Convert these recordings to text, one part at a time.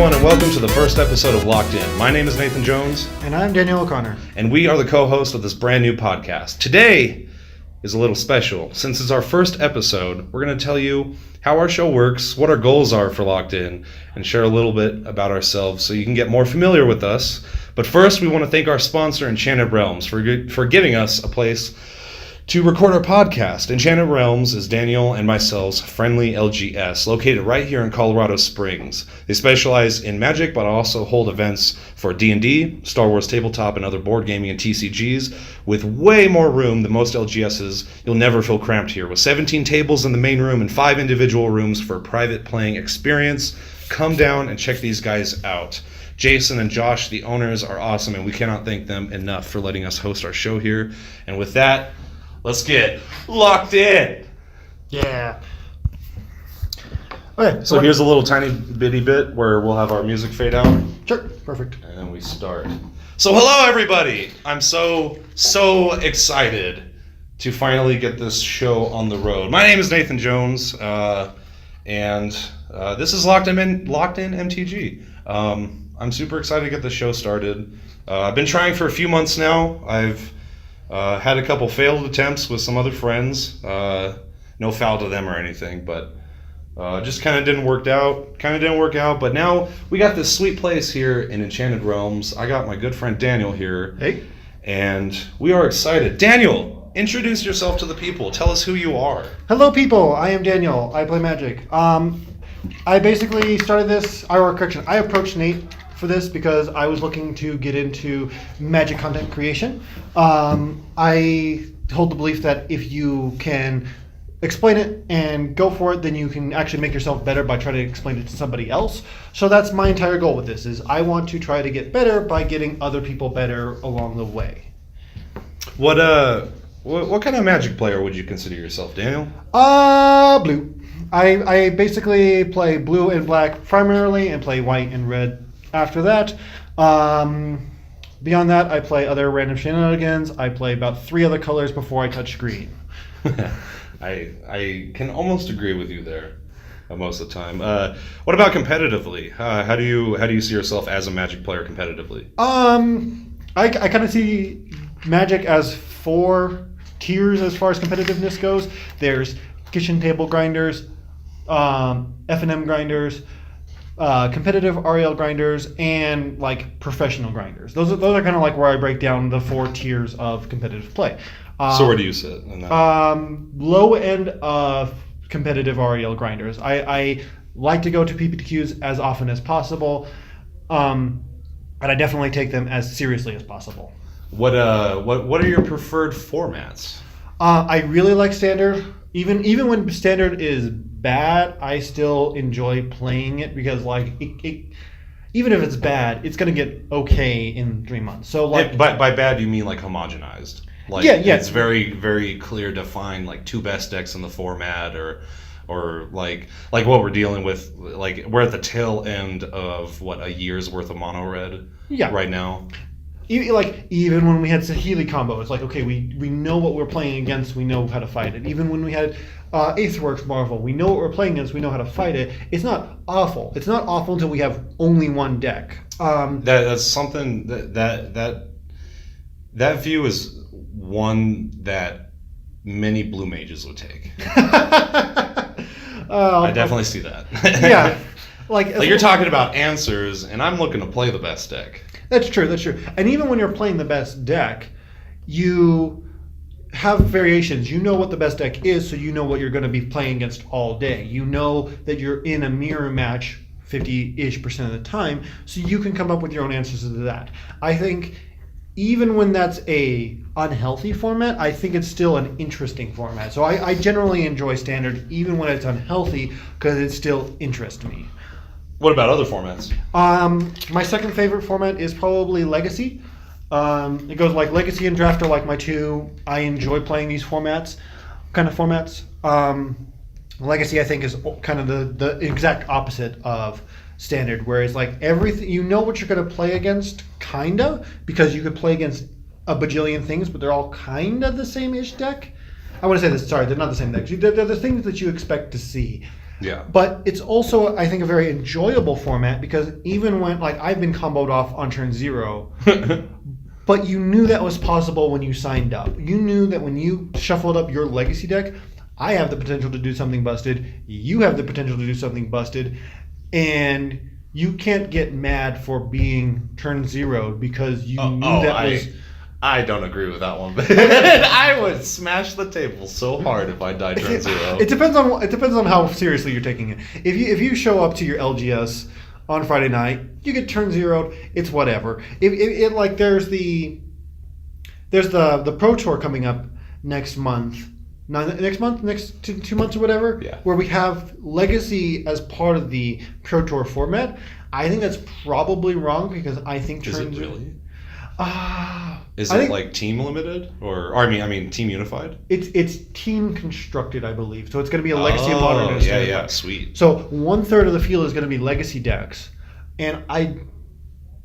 everyone, and welcome to the first episode of Locked In. My name is Nathan Jones. And I'm Daniel O'Connor. And we are the co-hosts of this brand new podcast. Today is a little special. Since it's our first episode, we're going to tell you how our show works, what our goals are for Locked In, and share a little bit about ourselves so you can get more familiar with us. But first, we want to thank our sponsor, Enchanted Realms, for giving us a place to record our podcast. Enchanted Realms is Daniel and myself's friendly LGS, located right here in Colorado Springs. They specialize in Magic, but also hold events for D&D, Star Wars Tabletop, and other board gaming and TCGs, with way more room than most LGSs. You'll never feel cramped here, with 17 tables in the main room and 5 individual rooms for a private playing experience. Come down and check these guys out. Jason and Josh, the owners, are awesome, and we cannot thank them enough for letting us host our show here. And with that, let's get locked in. Yeah. Okay. So here's a little tiny bitty bit where we'll have our music fade out. Sure. Perfect. And then we start. So hello, everybody. I'm so excited to finally get this show on the road. My name is Nathan Jones, and this is Locked In MTG. I'm super excited to get the show started. I've been trying for a few months now. I've had a couple failed attempts with some other friends. No foul to them or anything, but just kind of didn't work out. But now we got this sweet place here in Enchanted Realms. I got my good friend Daniel here. Hey. And we are excited. Daniel, introduce yourself to the people. Tell us who you are. Hello, people. I am Daniel. I play Magic. I basically started this, I approached Nate for this because I was looking to get into Magic content creation. I hold the belief that if you can explain it and go for it, then you can actually make yourself better by trying to explain it to somebody else. So that's my entire goal with this, is I want to try to get better by getting other people better along the way. What kind of Magic player would you consider yourself, Daniel? Blue. I basically play blue and black primarily and play white and red after that. Beyond that, I play other random shenanigans. I play about 3 other colors before I touch green. I can almost agree with you there most of the time. What about competitively? How do you see yourself as a Magic player competitively? I kind of see Magic as 4 tiers as far as competitiveness goes. There's kitchen table grinders, F&M grinders, competitive REL grinders, and like professional grinders. Those are kind of like where I break down the 4 tiers of competitive play. So where do you sit in that? Low end of competitive REL grinders. I like to go to PPTQs as often as possible, and I definitely take them as seriously as possible. What are your preferred formats? I really like Standard. Even when Standard is bad, I still enjoy playing it because like it even if it's bad, it's gonna get okay in 3 months. So like by bad you mean like homogenized? Like yeah. It's very, very clear defined, like 2 best decks in the format, or like what we're dealing with. Like we're at the tail end of a year's worth of mono red right now. Even when we had Sahili combo, it's like, okay, we know what we're playing against, we know how to fight it. Even when we had Aetherworks Marvel, we know what we're playing against, we know how to fight it. It's not awful. It's not awful until we have only one deck. That's something that view is one that many blue mages would take. I definitely see that. Yeah. Like you're talking about answers, and I'm looking to play the best deck. That's true. And even when you're playing the best deck, you have variations. You know what the best deck is, so you know what you're going to be playing against all day. You know that you're in a mirror match 50-ish% of the time, so you can come up with your own answers to that. I think even when that's a unhealthy format, I think it's still an interesting format. So I generally enjoy Standard even when it's unhealthy because it still interests me. What about other formats? My second favorite format is probably Legacy. It goes like Legacy and Draft are like my 2. I enjoy playing these kind of formats. Legacy, I think, is kind of the exact opposite of Standard, where it's like everything, you know what you're going to play against, kinda, because you could play against a bajillion things, but they're all kinda the same-ish deck. I want to say this, sorry, they're not the same decks. They're the things that you expect to see. Yeah. But it's also, I think, a very enjoyable format because even when, like, I've been comboed off on turn 0, but you knew that was possible when you signed up. You knew that when you shuffled up your legacy deck, I have the potential to do something busted. You have the potential to do something busted. And you can't get mad for being turn 0 because you knew that was... I don't agree with that one. I would smash the table so hard if I died turn 0. It depends on how seriously you're taking it. If you show up to your LGS on Friday night, you get turn 0'd, it's whatever. If like there's the Pro Tour coming up next month. Next 2 months or whatever, yeah, where we have Legacy as part of the Pro Tour format. I think that's probably wrong because I think Is it really? Is I it think like team limited or I mean team unified? It's team constructed, I believe. So it's going to be a Legacy and Modern. And yeah, sweet. So 1/3 of the field is going to be Legacy decks, and I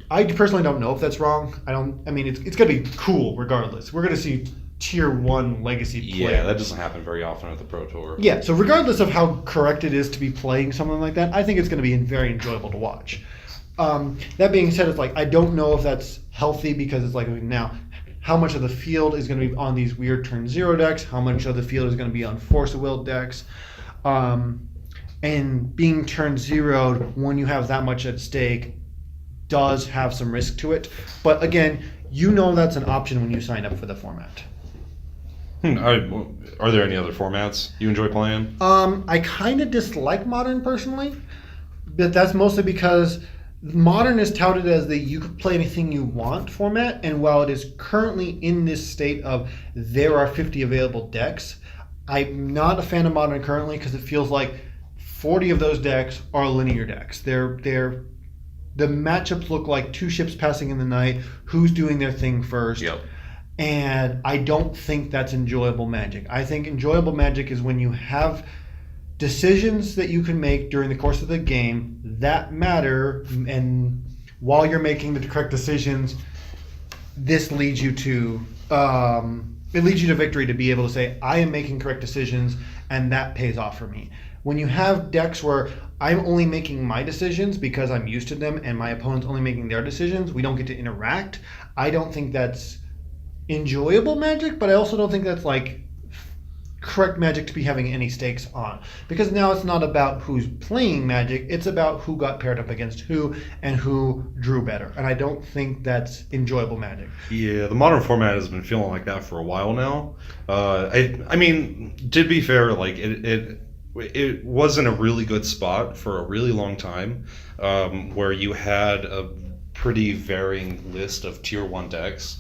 personally don't know if that's wrong. I mean, it's going to be cool regardless. We're going to see tier 1 Legacy play. Yeah, that doesn't happen very often at the Pro Tour. Yeah, so regardless of how correct it is to be playing something like that, I think it's going to be very enjoyable to watch. That being said, it's like I don't know if that's healthy because it's like now how much of the field is going to be on these weird turn 0 decks, how much of the field is going to be on Force of Will decks, and being turn 0'd when you have that much at stake does have some risk to it. But again, you know that's an option when you sign up for the format. Are there any other formats you enjoy playing? I kind of dislike Modern personally, but that's mostly because Modern is touted as the you can play anything you want format, and while it is currently in this state of there are 50 available decks, I'm not a fan of Modern currently because it feels like 40 of those decks are linear decks. The matchups look like 2 ships passing in the night, who's doing their thing first. Yep. And I don't think that's enjoyable Magic. I think enjoyable Magic is when you have decisions that you can make during the course of the game that matter, and while you're making the correct decisions, this leads you to victory to be able to say, I am making correct decisions, and that pays off for me. When you have decks where I'm only making my decisions because I'm used to them and my opponent's only making their decisions, we don't get to interact, I don't think that's enjoyable Magic, but I also don't think that's like correct Magic to be having any stakes on, because now it's not about who's playing Magic, it's about who got paired up against who and who drew better, and I don't think that's enjoyable Magic. Yeah, the Modern format has been feeling like that for a while now. I mean, to be fair, like it was in a really good spot for a really long time, where you had a pretty varying list of tier 1 decks.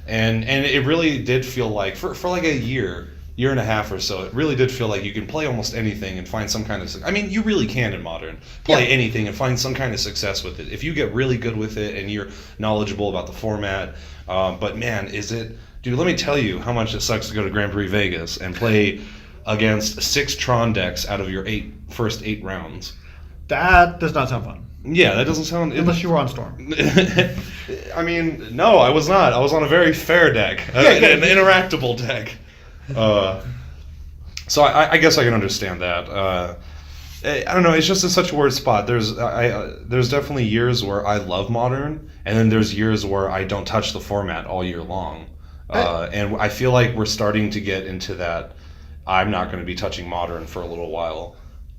And it really did feel like, for like a year and a half or so, it really did feel like you can play almost anything and find some kind of... I mean, you really can in Modern play anything and find some kind of success with it. If you get really good with it and you're knowledgeable about the format. But man, Dude, let me tell you how much it sucks to go to Grand Prix Vegas and play against 6 Tron decks out of your first 8 rounds. That does not sound fun. Yeah, that doesn't sound... Unless you were on Storm. I mean, no, I was not. I was on a very fair deck, an interactable deck. So I guess I can understand that. I don't know. It's just in such a weird spot. There's definitely years where I love Modern, and then there's years where I don't touch the format all year long. And I feel like we're starting to get into that. I'm not going to be touching Modern for a little while.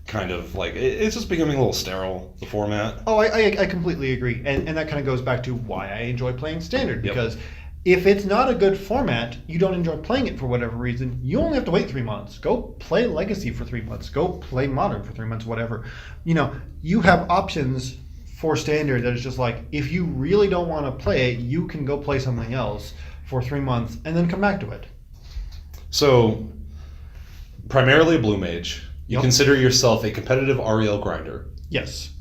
Kind of like it's just becoming a little sterile, the format. Oh, I completely agree, and that kind of goes back to why I enjoy playing Standard, because if it's not a good format, you don't enjoy playing it for whatever reason, you only have to wait 3 months. Go play Legacy for 3 months. Go play Modern for 3 months, whatever. You have options for Standard that is just like, if you really don't want to play it, you can go play something else for 3 months and then come back to it. So, primarily a Blue Mage. You consider yourself a competitive REL grinder. Yes.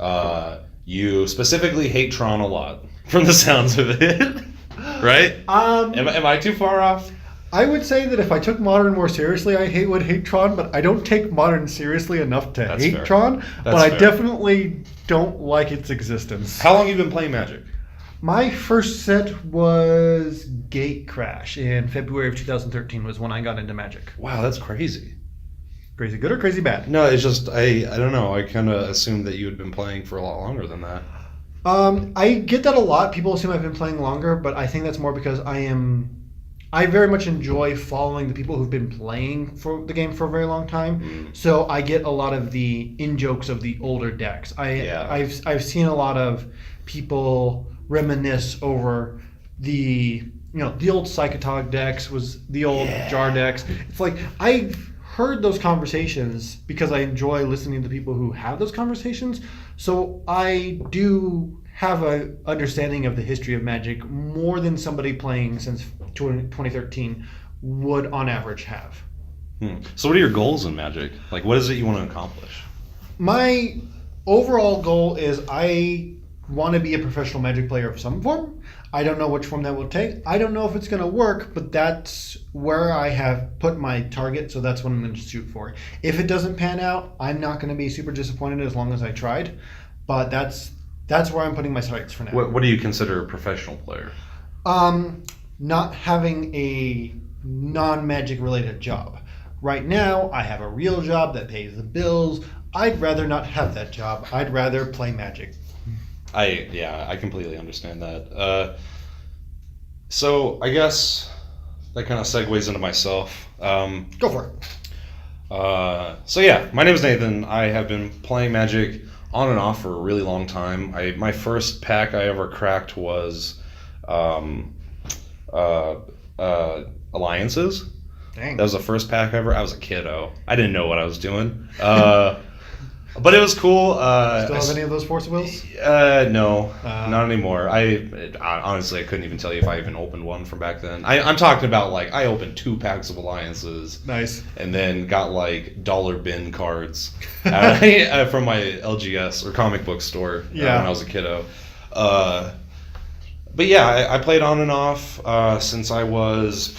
You specifically hate Tron a lot, from the sounds of it. Right? Am I too far off? I would say that if I took Modern more seriously, I would hate Tron, but I don't take Modern seriously enough to hate fair. Tron. But fair. I definitely don't like its existence. How long have you been playing Magic? My first set was Gate Crash in February of 2013 was when I got into Magic. Wow, that's crazy. Crazy good or crazy bad? No, it's just I don't know. I kind of assumed that you had been playing for a lot longer than that. I get that a lot. People assume I've been playing longer, but I think that's more because I very much enjoy following the people who've been playing for the game for a very long time. So I get a lot of the in-jokes of the older decks. I've seen a lot of people reminisce over the old Psychotog decks, was the old Jar decks. It's like I've heard those conversations because I enjoy listening to people who have those conversations. So I do have a understanding of the history of Magic more than somebody playing since 2013 would on average have. So what are your goals in Magic? Like, what is it you want to accomplish? My overall goal is I want to be a professional Magic player of some form. I don't know which form that will take. I don't know if it's going to work, but that's where I have put my target, so that's what I'm going to shoot for. If it doesn't pan out, I'm not going to be super disappointed as long as I tried, but that's where I'm putting my targets for now. What do you consider a professional player? Not having a non-Magic related job. Right now, I have a real job that pays the bills. I'd rather not have that job. I'd rather play Magic. I completely understand that. So I guess that kind of segues into myself. Go for it. So yeah, my name is Nathan. I have been playing Magic on and off for a really long time. My first pack I ever cracked was Alliances. Dang. That was the first pack ever. I was a kiddo. I didn't know what I was doing. But it was cool. Still have any of those Force Wheels? No, not anymore. Honestly, I couldn't even tell you if I even opened one from back then. I'm talking about like I opened 2 packs of Alliances. Nice. And then got like dollar bin cards from my LGS or comic book store when I was a kiddo. But yeah, I played on and off since I was,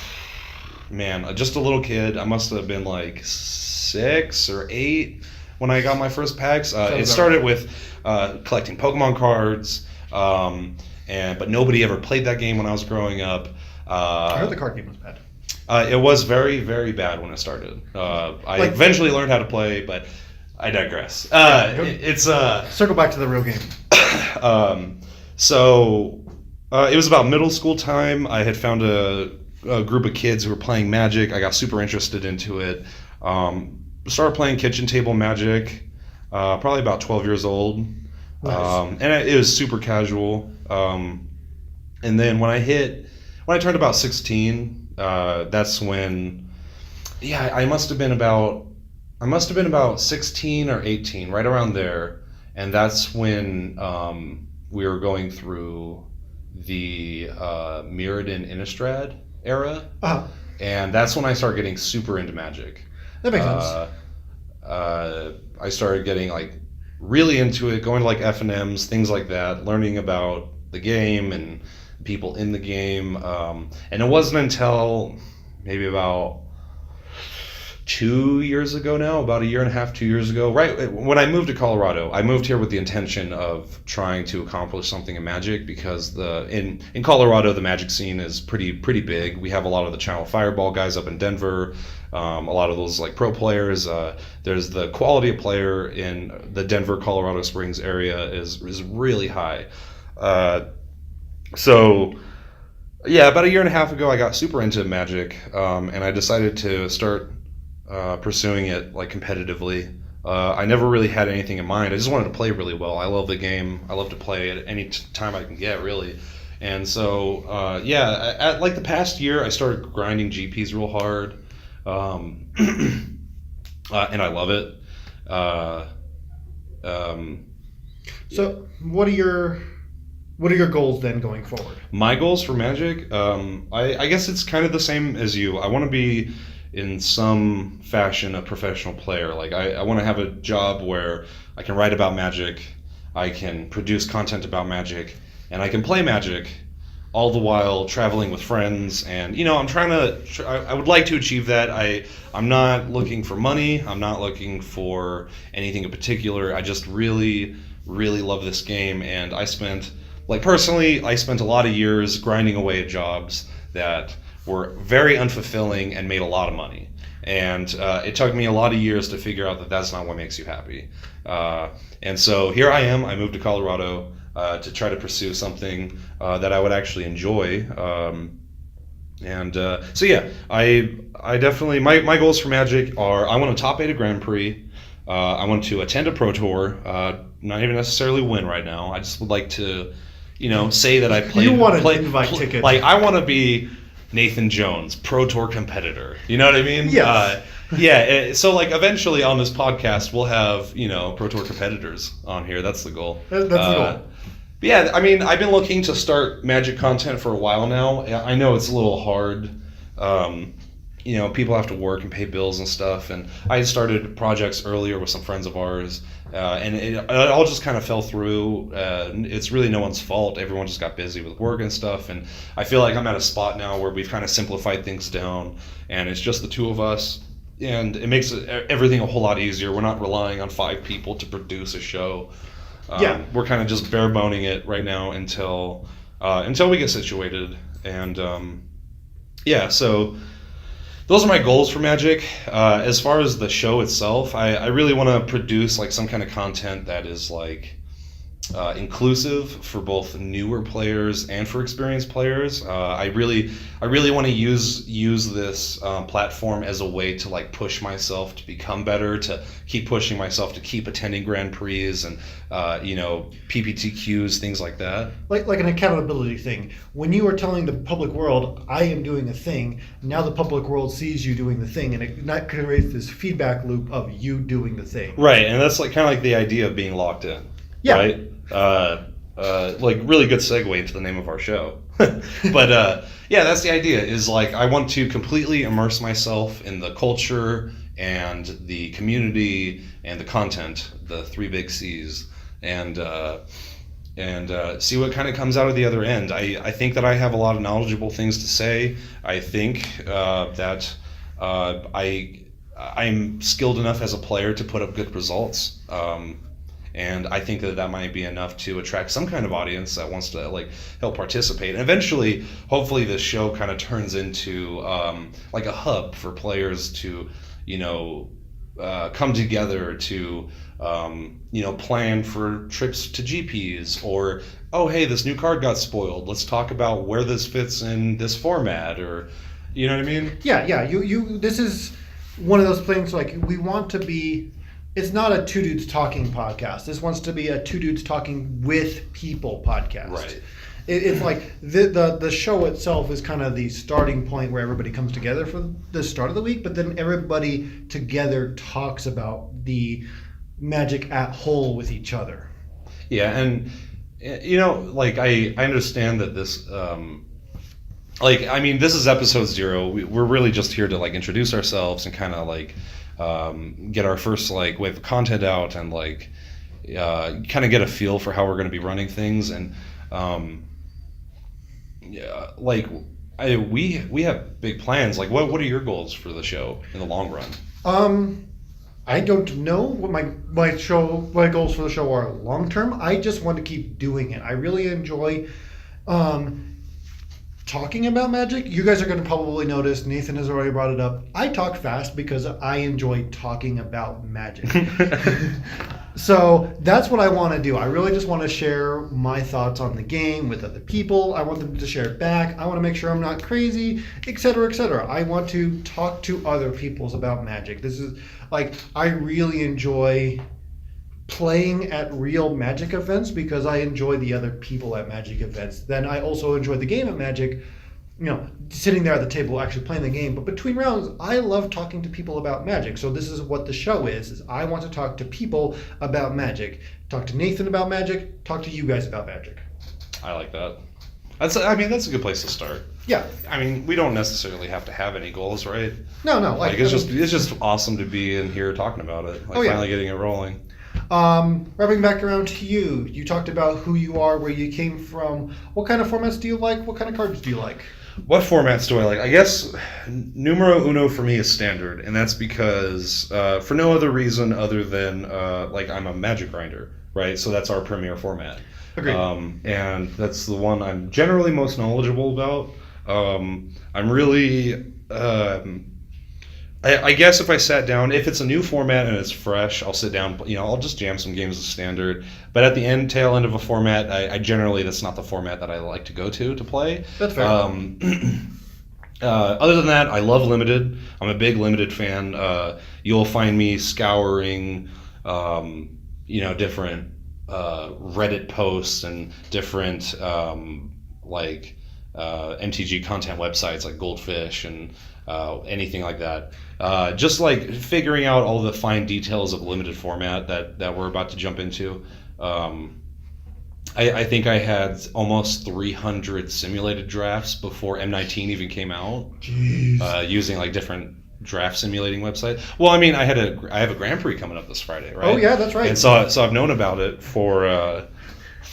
just a little kid. I must have been like 6 or 8 when I got my first packs. It started with collecting Pokemon cards, but nobody ever played that game when I was growing up. I heard the card game was bad. It was very, very bad when it started. I eventually learned how to play, but I digress. It's circle back to the real game. So it was about middle school time. I had found a group of kids who were playing Magic. I got super interested into it. Started playing kitchen table Magic, probably about 12 years old. Nice. And it was super casual. And then when I turned about 16, that's when, I must have been about 16 or 18, right around there. And that's when we were going through the Mirrodin Innistrad era. Uh-huh. And that's when I started getting super into Magic. That makes sense. I started getting like really into it, going to like F&Ms, things like that, learning about the game and people in the game. And it wasn't until maybe about 2 years ago now, about a year and a half, 2 years ago, right when I moved to Colorado. I moved here with the intention of trying to accomplish something in Magic because in Colorado the Magic scene is pretty big. We have a lot of the Channel Fireball guys up in Denver. A lot of those like pro players. There's the quality of player in the Denver, Colorado Springs area is really high. So yeah, about a year and a half ago, I got super into Magic, and I decided to start pursuing it like competitively. I never really had anything in mind. I just wanted to play really well. I love the game. I love to play it any time I can get, really. And so at like the past year, I started grinding GPs real hard. And I love it. So what are your goals then going forward? My goals for Magic, I guess it's kind of the same as you. I want to be in some fashion a professional player. Like I want to have a job where I can write about Magic, I can produce content about Magic, and I can play Magic, all the while traveling with friends. And I'm trying to I would like to achieve that. I'm not looking for money, I'm not looking for anything in particular. I just really love this game, and I spent a lot of years grinding away at jobs that were very unfulfilling and made a lot of money. And it took me a lot of years to figure out that that's not what makes you happy. And so here I am. I moved to Colorado to try to pursue something that I would actually enjoy. So yeah, I definitely my goals for Magic are I want to top 8 a Grand Prix. I want to attend a Pro Tour. Not even necessarily win right now. I just would like to, say that I played. You want an invite ticket? Like I want to be Nathan Jones, Pro Tour competitor. You know what I mean? Yes. So like eventually on this podcast we'll have Pro Tour competitors on here. That's the goal. That's the goal. But yeah, I mean, I've been looking to start Magic content for a while now. I know it's a little hard. People have to work and pay bills and stuff. And I started projects earlier with some friends of ours, and it all just kind of fell through. It's really no one's fault. Everyone just got busy with work and stuff. And I feel like I'm at a spot now where we've kind of simplified things down, and it's just the two of us. And it makes everything a whole lot easier. We're not relying on 5 people to produce a show. We're kind of just bare boning it right now until we get situated, and so those are my goals for Magic. As far as the show itself, I really want to produce like some kind of content that is like inclusive for both newer players and for experienced players. I really want to use this platform as a way to like push myself to become better, to keep pushing myself to keep attending Grand Prix and PPTQs, things like that. Like an accountability thing. When you are telling the public world, I am doing a thing, now the public world sees you doing the thing, and it creates this feedback loop of you doing the thing. Right, and that's like kind of like the idea of being locked in. Yeah. Right? Like really good segue into the name of our show. But that's the idea, is like I want to completely immerse myself in the culture and the community and the content, the 3 big C's, and see what kind of comes out of the other end. I think that I have a lot of knowledgeable things to say. I think that I'm skilled enough as a player to put up good results. And I think that might be enough to attract some kind of audience that wants to like help participate. And eventually, hopefully, this show kind of turns into like a hub for players to, come together to, plan for trips to GPs, or, oh, hey, this new card got spoiled. Let's talk about where this fits in this format, or, you know what I mean? Yeah. You. This is one of those things like we want to be. It's not a 2 dudes talking podcast. This wants to be a 2 dudes talking with people podcast. Right. It's like the show itself is kind of the starting point where everybody comes together for the start of the week, but then everybody together talks about the Magic at whole with each other. Yeah, and like I understand that this this is episode 0. We're really just here to like introduce ourselves and kind of like get our first like wave of content out, and like kind of get a feel for how we're going to be running things. And we have big plans. Like what are your goals for the show in the long run? I don't know what my goals for the show are long term. I just want to keep doing it. I really enjoy talking about Magic. You guys are going to probably notice, Nathan has already brought it up, I talk fast because I enjoy talking about Magic. So that's what I want to do. I really just want to share my thoughts on the game with other people. I want them to share it back. I want to make sure I'm not crazy, etc., etc. I want to talk to other people about Magic. This is like, I really enjoy playing at real Magic events because I enjoy the other people at Magic events. Then I also enjoy the game at Magic, sitting there at the table actually playing the game. But between rounds, I love talking to people about Magic. So this is what the show is I want to talk to people about Magic. Talk to Nathan about Magic, talk to you guys about Magic. I like that. That's a good place to start. Yeah. I mean, we don't necessarily have to have any goals, right? No. Like it's just awesome to be in here talking about it. Like finally getting it rolling. Wrapping back around to you, you talked about who you are, where you came from. What kind of formats do you like? What kind of cards do you like? What formats do I like? I guess numero uno for me is standard, and that's because for no other reason other than I'm a Magic grinder, right? So that's our premier format. Agreed. And that's the one I'm generally most knowledgeable about. I'm really I guess if I sat down, if it's a new format and it's fresh, I'll sit down. I'll just jam some games as standard. But at the tail end of a format, I generally that's not the format that I like to go to play. That's fair. Other than that, I love limited. I'm a big limited fan. You'll find me scouring, different Reddit posts and different MTG content websites like Goldfish and anything like that. Just like figuring out all the fine details of limited format that we're about to jump into. I think I had almost 300 simulated drafts before M19 even came out. Jeez. Using like different draft simulating websites. Well, I mean, I have a Grand Prix coming up this Friday, right? Oh yeah, that's right. And so I've known about it for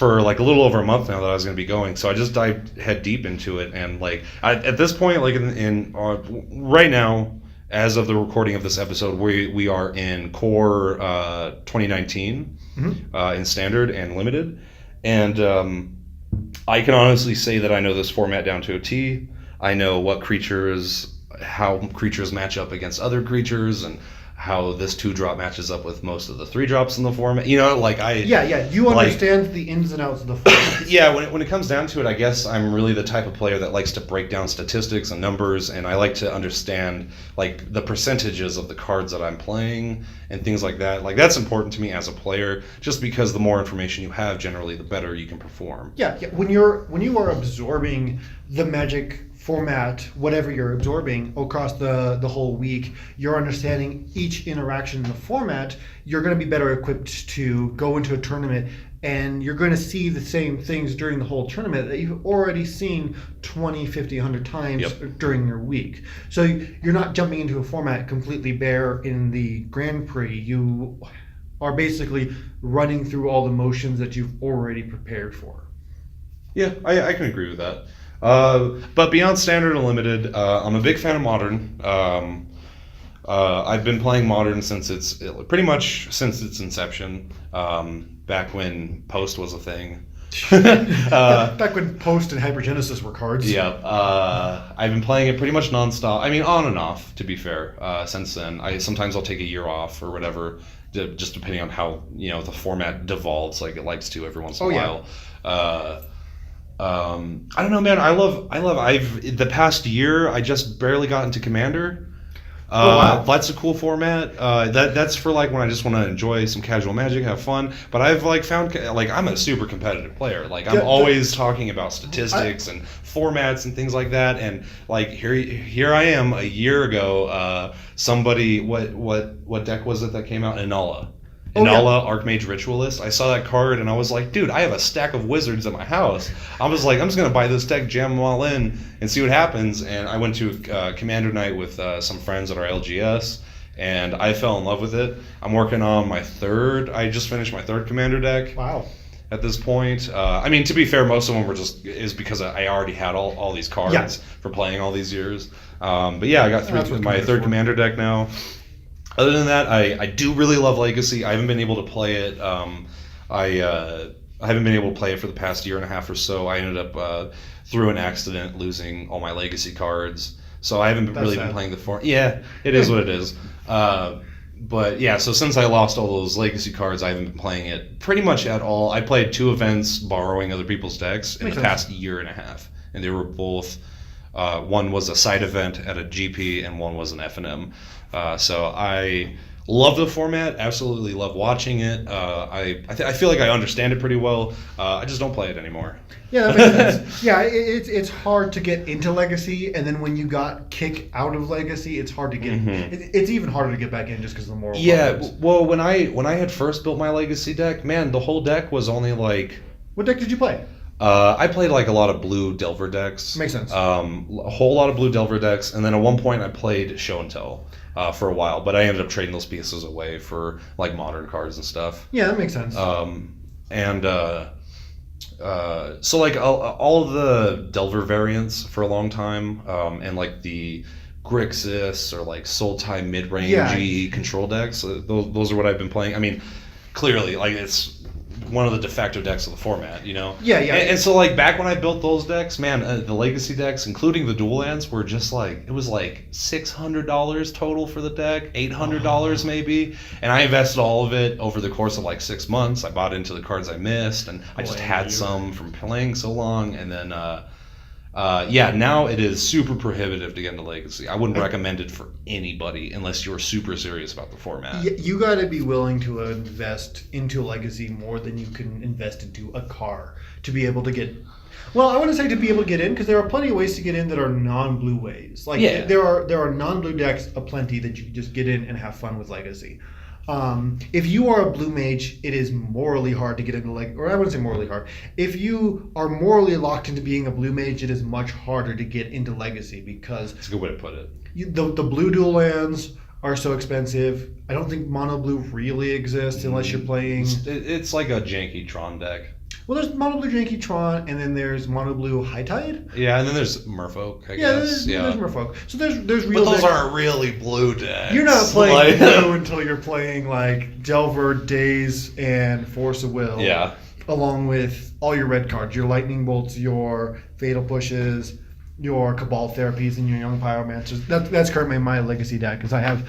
like a little over a month now that I was going to be going. So I just dived head deep into it, and like at this point, like in right now, as of the recording of this episode, we are in core 2019 in standard and limited, and I can honestly say that I know this format down to a T. I know how creatures match up against other creatures, and how this 2-drop matches up with most of the 3-drops in the format. You understand the ins and outs of the format. Yeah, when it comes down to it, I guess I'm really the type of player that likes to break down statistics and numbers, and I like to understand like the percentages of the cards that I'm playing and things like that. Like that's important to me as a player, just because the more information you have, generally, the better you can perform. Yeah. When you are absorbing the Magic format, whatever you're absorbing across the whole week, you're understanding each interaction in the format, you're going to be better equipped to go into a tournament, and you're going to see the same things during the whole tournament that you've already seen 20, 50, 100 times during your week. So you're not jumping into a format completely bare in the Grand Prix. You are basically running through all the motions that you've already prepared for. Yeah, I can agree with that. But beyond standard and limited, I'm a big fan of modern. I've been playing modern since its inception. Back when Post was a thing. Back when Post and Hypergenesis were cards. Yeah. I've been playing it pretty much nonstop. I mean, on and off, to be fair. Since then, sometimes I'll take a year off or whatever, just depending on how the format devolves, like it likes to every once in a while. I don't know, man. The past year, I just barely got into Commander. Wow. That's a cool format. That's for like when I just want to enjoy some casual Magic, have fun. But I've found I'm a super competitive player. Like I'm always talking about statistics and formats and things like that. And like here I am a year ago. Somebody, what deck was it that came out? Inala. Archmage Ritualist. I saw that card and I was like, dude, I have a stack of wizards at my house. I was like, I'm just going to buy this deck, jam them all in, and see what happens. And I went to Commander Night with some friends at our LGS, and I fell in love with it. I'm working on I just finished my third Commander deck. Wow. At this point. I mean, to be fair, most of them is because I already had all these cards for playing all these years. But yeah, I got my third Commander deck now. Other than that, I do really love Legacy. I haven't been able to play it. I haven't been able to play it for the past year and a half or so. I ended up, through an accident, losing all my Legacy cards. So I haven't been playing the format. Yeah, it is what it is. But yeah, so since I lost all those Legacy cards, I haven't been playing it pretty much at all. I played 2 events borrowing other people's decks in the past year and a half. And they were both... one was a side event at a GP, and one was an F&M. So I love the format, absolutely love watching it. I feel like I understand it pretty well. I just don't play it anymore. Yeah, that makes sense. Yeah, it's hard to get into Legacy, and then when you got kicked out of Legacy, it's hard to get. It's even harder to get back in just because of the moral. Yeah, problems. well, when I had first built my Legacy deck, man, the whole deck was only like. What deck did you play? I played like a lot of blue Delver decks. Makes sense. A whole lot of blue Delver decks, and then at one point I played Show and Tell for a while, but I ended up trading those pieces away for like modern cards and stuff. Yeah, that makes sense. So like all of the Delver variants for a long time, and like the Grixis or like Sultai mid-rangey control decks. Those are what I've been playing. I mean, clearly, like it's one of the de facto decks of the format, you know? Yeah, yeah. And so, like, back when I built those decks, man, the Legacy decks, including the dual lands, were just like, it was like $600 total for the deck, $800 maybe. And I invested all of it over the course of like 6 months. I bought into the cards I missed, and I just had some from playing so long. And then, yeah, now it is super prohibitive to get into Legacy. I wouldn't recommend it for anybody unless you're super serious about the format. You got to be willing to invest into Legacy more than you can invest into a car to be able to get. Well, I want to say to be able to get in, because there are plenty of ways to get in that are non-blue ways. Like there are non-blue decks aplenty that you can just get in and have fun with Legacy. If you are a blue mage, it is morally hard to get into or I wouldn't say morally hard. If you are morally locked into being a blue mage, it is much harder to get into Legacy because That's a good way to put it. The blue dual lands are so expensive. I don't think mono blue really exists unless you're playing. It's like a janky Tron deck. Well, there's mono blue Janky Tron, and then there's mono blue High Tide. Yeah, and then there's Merfolk, I guess. There's Merfolk. So there's real. But those aren't really blue decks. You're not playing blue until you're playing like Delver, Daze, and Force of Will. Yeah. Along with all your red cards, your Lightning Bolts, your Fatal Pushes, your Cabal Therapies, and your Young Pyromancers. That's currently my Legacy deck, because I have.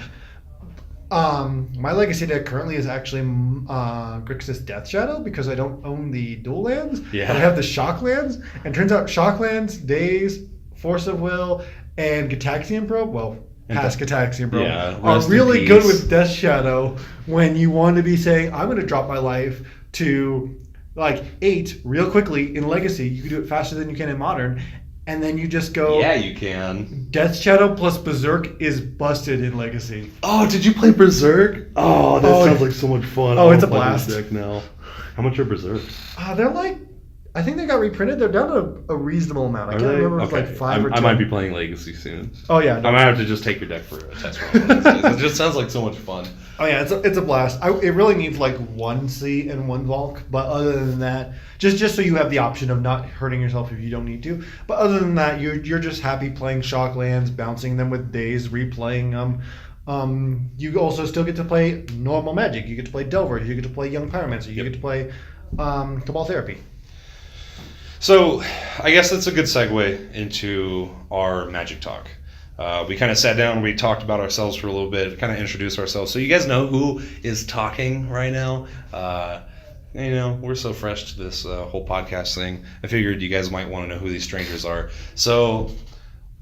My Legacy deck currently is actually Grixis Death Shadow, because I don't own the dual lands. Yeah. But I have the shock lands, and turns out shock lands, Daze, Force of Will, and Gataxian Probe, past Gataxian Probe, are really good with Death Shadow when you want to be saying, I'm going to drop my life to like 8 real quickly in Legacy. You can do it faster than you can in Modern. And then you just go. Yeah, you can. Death Shadow plus Berserk is busted in Legacy. Oh, did you play Berserk? Oh, that sounds like so much fun. Oh, it's a blast. Deck now. How much are Berserk? They're like, I think they got reprinted. They're down to a reasonable amount. I can't remember if it was like 5 or 10. I might be playing Legacy soon. Oh yeah, I might have to just take your deck for a test run. It just sounds like so much fun. Oh yeah, it's a blast. It really needs like 1 C and 1 Volk, but other than that, just so you have the option of not hurting yourself if you don't need to. But other than that, you're just happy playing shock lands, bouncing them with Daze, replaying them. You also still get to play normal Magic. You get to play Delver. You get to play Young Pyromancer. You get to play Cabal Therapy. So, I guess that's a good segue into our Magic talk. We kind of sat down, we talked about ourselves for a little bit, kind of introduced ourselves. So you guys know who is talking right now. We're so fresh to this whole podcast thing. I figured you guys might want to know who these strangers are. So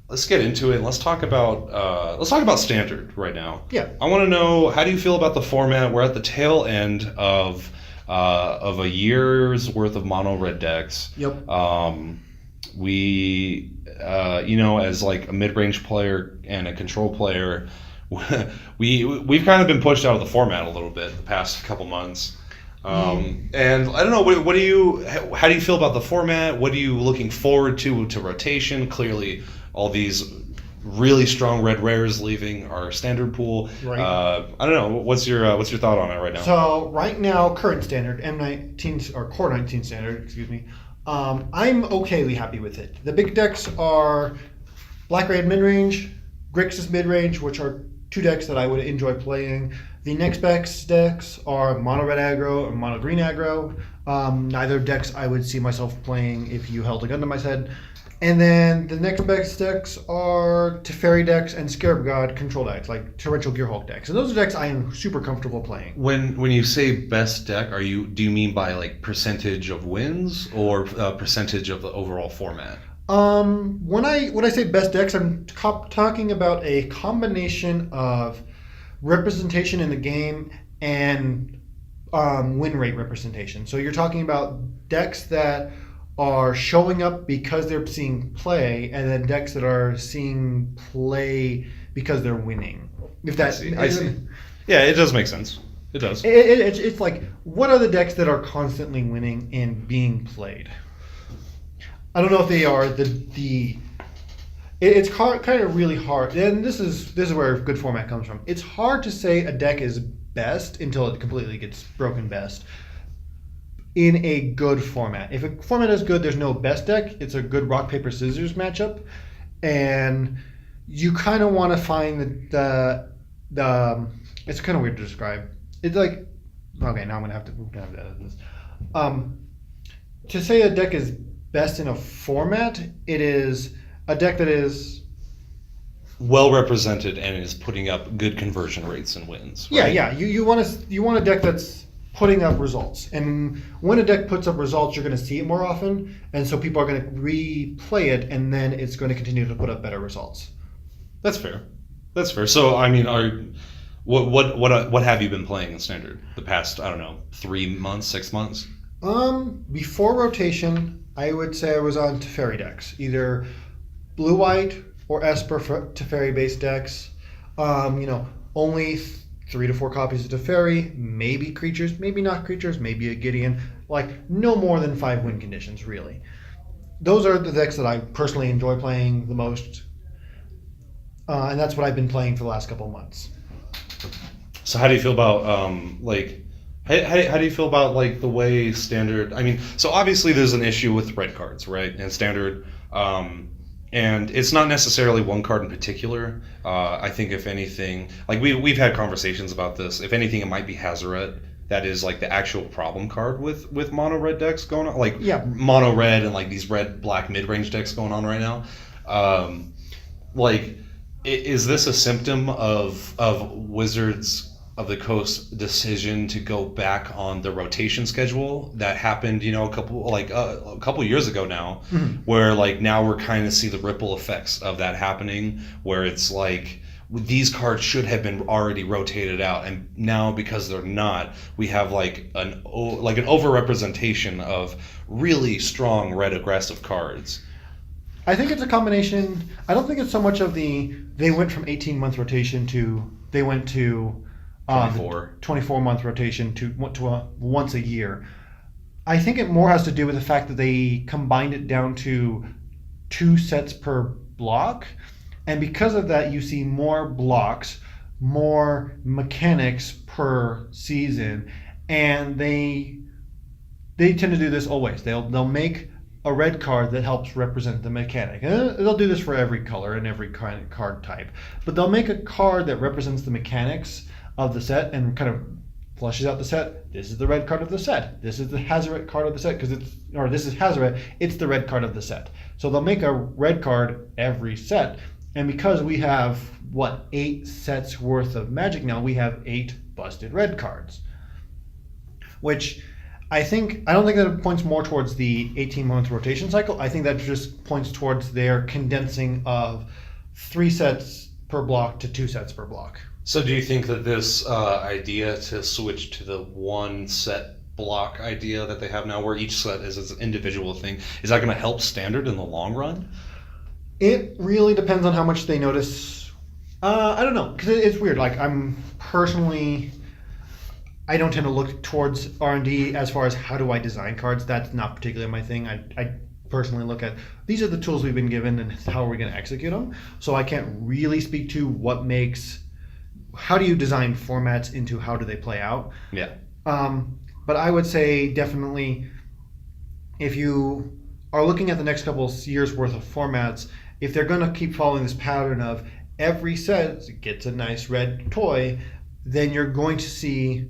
let's get into it. Let's talk about Standard right now. Yeah. I want to know, how do you feel about the format? We're at the tail end of a year's worth of mono red decks. Yep. We, as like a mid-range player and a control player, we've kind of been pushed out of the format a little bit the past couple months. And I don't know, how do you feel about the format? What are you looking forward to rotation? Clearly, all these really strong red rares leaving our standard pool. Right. I don't know. What's your thought on it right now? So right now, current standard M19 or Core 19 standard, excuse me. I'm okayly happy with it. The big decks are Black Red mid-range, Grixis mid-range, which are 2 decks that I would enjoy playing. The next best decks are Mono Red aggro and Mono Green aggro. Neither decks I would see myself playing if you held a gun to my head. And then the next best decks are Teferi decks and Scarab God control decks, like Torrential Gearhulk decks. And those are decks I am super comfortable playing. When you say best deck, do you mean by like percentage of wins or percentage of the overall format? When I say best decks, I'm talking about a combination of representation in the game and win rate representation. So you're talking about decks that are showing up because they're seeing play, and then decks that are seeing play because they're winning. If that, I see. Yeah, it does make sense. It does. It's like, what are the decks that are constantly winning and being played? I don't know if they are it's kind of really hard, and this is where good format comes from. It's hard to say a deck is best until it completely gets broken best in a good format. If a format is good, there's no best deck. It's a good rock, paper, scissors matchup. And you kind of want to find the it's kind of weird to describe. It's like, okay, now we're gonna have to edit this. To say a deck is best in a format, it is a deck that is well represented and is putting up good conversion rates and wins. yeah, Right? yeah. You want a deck that's putting up results, and when a deck puts up results, you're going to see it more often, and so people are going to replay it, and then it's going to continue to put up better results. That's fair. That's fair. So I mean, what have you been playing in Standard the past, I don't know, 3 months, 6 months? Before rotation, I would say I was on Teferi decks, either blue white or Esper Teferi based decks. Only 3 to 4 copies of Teferi, maybe creatures, maybe not creatures, maybe a Gideon. Like no more than 5 win conditions, really. Those are the decks that I personally enjoy playing the most, and that's what I've been playing for the last couple of months. So how do you feel about how do you feel about like the way Standard? I mean, so obviously there's an issue with red cards, right? And Standard, and it's not necessarily one card in particular. I think if anything, like we've had conversations about this. If anything, it might be Hazoret. That is like the actual problem card with mono red decks going on, like mono red and like these red black mid range decks going on right now. Is this a symptom of Wizards of the Coast decision to go back on the rotation schedule that happened, a couple years ago now, where like now we're kind of see the ripple effects of that happening, where it's like these cards should have been already rotated out, and now because they're not, we have like an overrepresentation of really strong red aggressive cards. I think it's a combination. I don't think it's so much of they went from 18-month rotation to they went to 24-month rotation to once a year. I think it more has to do with the fact that they combined it down to 2 sets per block, and because of that, you see more blocks, more mechanics per season, and they tend to do this always. They'll make a red card that helps represent the mechanic. And they'll do this for every color and every kind of card type. But they'll make a card that represents the mechanics of the set and kind of flushes out the set. This is the red card of the set. This is the Hazoret card of the set this is Hazoret, it's the red card of the set. So they'll make a red card every set. And because we have 8 sets worth of Magic now, we have 8 busted red cards. Which I don't think that it points more towards the 18-month rotation cycle. I think that just points towards their condensing of 3 sets per block to 2 sets per block. So do you think that this idea to switch to the 1 set block idea that they have now, where each set is its individual thing, is that going to help Standard in the long run? It really depends on how much they notice. I don't know, because it's weird. Like I don't tend to look towards R&D as far as how do I design cards. That's not particularly my thing. I personally look at these are the tools we've been given and how are we going to execute them. So I can't really speak to how do you design formats into how do they play out. Yeah. But I would say definitely if you are looking at the next couple of years worth of formats, if they're going to keep following this pattern of every set gets a nice red toy, then you're going to see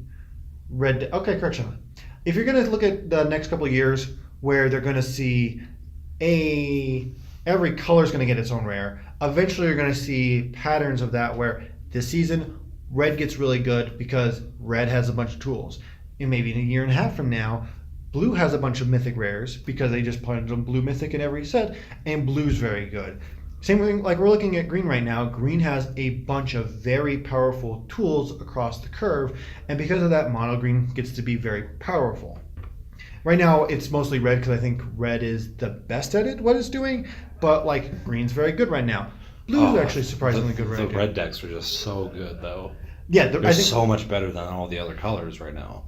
correction. If you're going to look at the next couple of years where they're going to see every color is going to get its own rare, eventually you're going to see patterns of that where this season red gets really good because red has a bunch of tools. And maybe in a year and a half from now, blue has a bunch of mythic rares because they just planted on blue mythic in every set, and blue's very good. Same thing, like we're looking at green right now. Green has a bunch of very powerful tools across the curve, and because of that, mono green gets to be very powerful. Right now, it's mostly red because I think red is the best at what it's doing, but like green's very good right now. Blue's actually surprisingly good right now. The red decks are just so good, though. Yeah, they're so much better than all the other colors right now.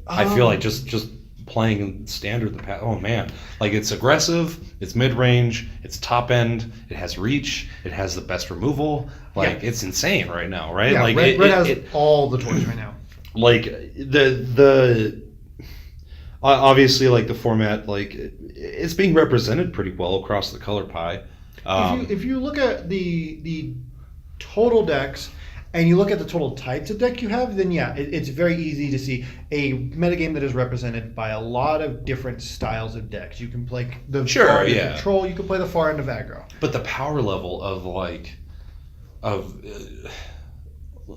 I feel like just playing in Standard oh man, like it's aggressive, it's mid-range, it's top end, it has reach, it has the best removal, it's insane right now, right? Yeah, like red has all the toys right now. Like the obviously like the format, like it's being represented pretty well across the color pie. If you look at the total decks and you look at the total types of deck you have, then yeah, it's very easy to see a metagame that is represented by a lot of different styles of decks. You can play the far end of control, you can play the far end of aggro. But the power level of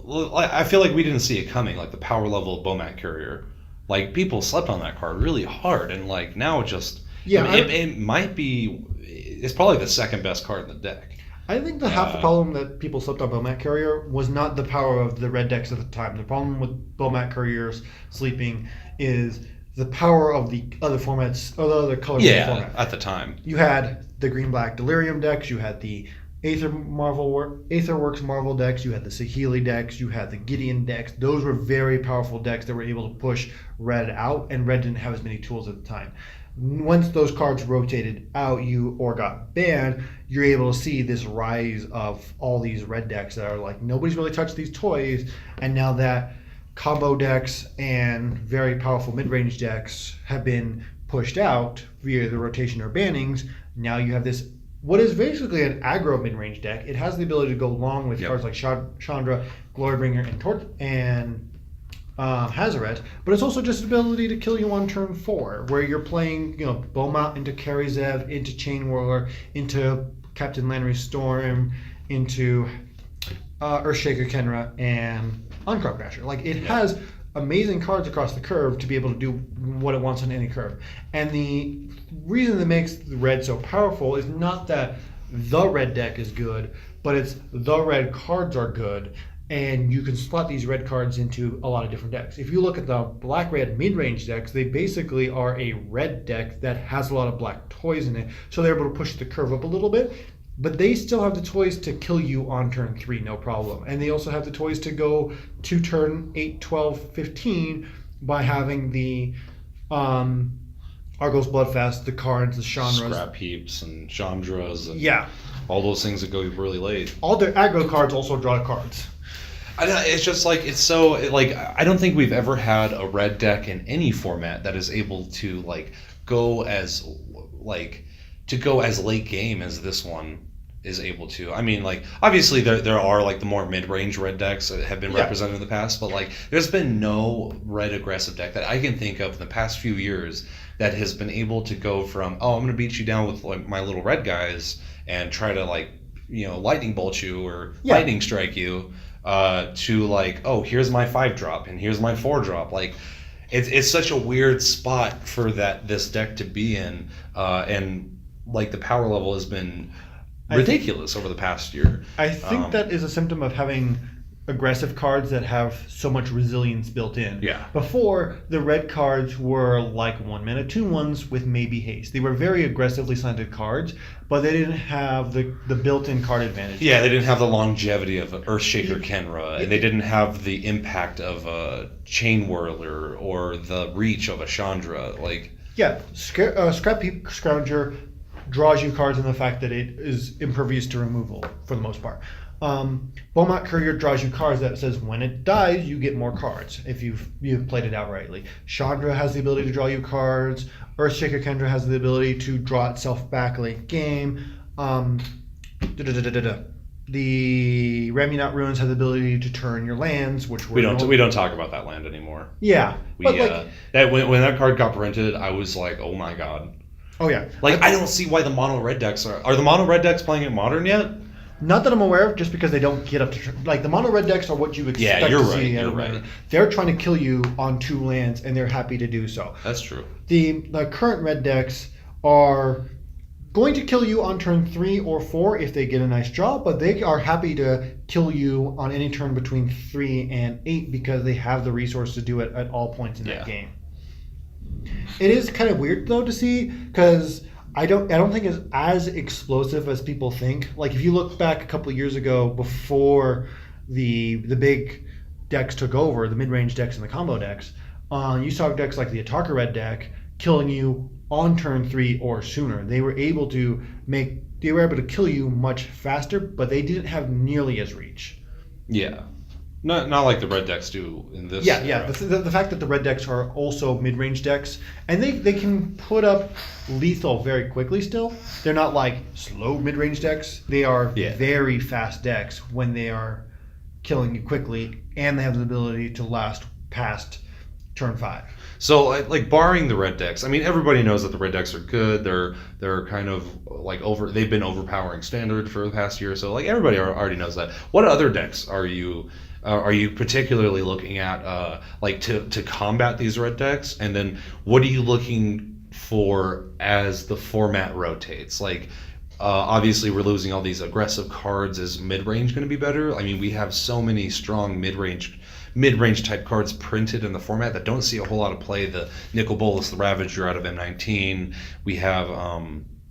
I feel like we didn't see it coming. Like the power level of Bomat Courier, like people slept on that card really hard, and like now it might be. It's probably the second best card in the deck. I think half the problem that people slept on Bomat Courier was not the power of the red decks at the time. The problem with Bomat Couriers sleeping is the power of the other formats, or the other colors of the format. At the time. You had the green-black Delirium decks, you had the Aetherworks Marvel decks, you had the Saheeli decks, you had the Gideon decks. Those were very powerful decks that were able to push red out, and red didn't have as many tools at the time. Once those cards rotated out or got banned, you're able to see this rise of all these red decks that are like, nobody's really touched these toys, and now that combo decks and very powerful mid-range decks have been pushed out via the rotation or bannings, now you have this, what is basically an aggro mid-range deck. It has the ability to go long with cards like Chandra, Glorybringer, and Hazaret, but it's also just the ability to kill you on turn 4, where you're playing, Beaumont into Karizev, into Chain Whirler, into Captain Lannery Storm, into Earthshaker Kenra, and Uncrop Crasher. Like, it has amazing cards across the curve to be able to do what it wants on any curve. And the reason that makes the red so powerful is not that the red deck is good, but it's the red cards are good, and you can slot these red cards into a lot of different decks. If you look at the black-red mid-range decks, they basically are a red deck that has a lot of black toys in it, so they're able to push the curve up a little bit, but they still have the toys to kill you on turn 3, no problem. And they also have the toys to go to turn 8, 12, 15 by having the Argos Bloodfast, the cards, the Chandras. Scrap Heaps and Chandras and all those things that go really late. All their aggro cards also draw cards. It's just like, it's so, like, I don't think we've ever had a red deck in any format that is able to, like, go as late game as this one is able to. I mean, like, obviously there are, like, the more mid-range red decks that have been represented in the past, but, like, there's been no red aggressive deck that I can think of in the past few years that has been able to go from, I'm going to beat you down with, like, my little red guys and try to, like, lightning bolt you or lightning strike you, to, like, here's my 5-drop and here's my 4-drop. Like, it's such a weird spot for this deck to be in, and, like, the power level has been ridiculous over the past year. I think that is a symptom of having aggressive cards that have so much resilience built in. Yeah. Before, the red cards were like 1-mana 2/1s with maybe haste. They were very aggressively slanted cards, but they didn't have the built-in card advantage. Yeah, they didn't have the longevity of Earthshaker Kenra, and they didn't have the impact of a Chain Whirler or the reach of a Chandra. Like, Scrap Heap Scrounger draws you cards in the fact that it is impervious to removal for the most part. Beaumont Courier draws you cards that says when it dies you get more cards if you've played it outrightly. Chandra has the ability to draw you cards. Earthshaker Kendra has the ability to draw itself back late game. The Ramunat Ruins have the ability to turn your lands, which we don't talk about that land anymore. Yeah, when that card got printed, I was like, oh my god. Oh yeah. Like, I don't see why the mono red decks are the mono red decks playing at Modern yet? Not that I'm aware of, just because they don't get up to... Like, the mono red decks are what you expect to see. You're right. They're trying to kill you on 2 lands, and they're happy to do so. That's true. The current red decks are going to kill you on turn 3 or 4 if they get a nice draw, but they are happy to kill you on any turn between 3 and 8 because they have the resource to do it at all points in that game. It is kind of weird, though, to see, because... I don't think it's as explosive as people think. Like, if you look back a couple of years ago, before the big decks took over, the mid-range decks and the combo decks, you saw decks like the Atarka red deck killing you on turn 3 or sooner. They were able to kill you much faster, but they didn't have nearly as reach. Yeah. Not like the red decks do in this. Yeah. The fact that the red decks are also mid-range decks, and they can put up lethal very quickly still. They're not like slow mid-range decks. They are very fast decks when they are killing you quickly, and they have the ability to last past turn 5. So, like, barring the red decks, I mean, everybody knows that the red decks are good. They're kind of like they've been overpowering standard for the past year or so. Like, everybody already knows that. What other decks are you particularly looking at, like, to combat these red decks? And then what are you looking for as the format rotates? Like, obviously, we're losing all these aggressive cards. Is mid-range going to be better? I mean, we have so many strong mid-range type cards printed in the format that don't see a whole lot of play. The Nicol Bolas, the Ravager out of M19. We have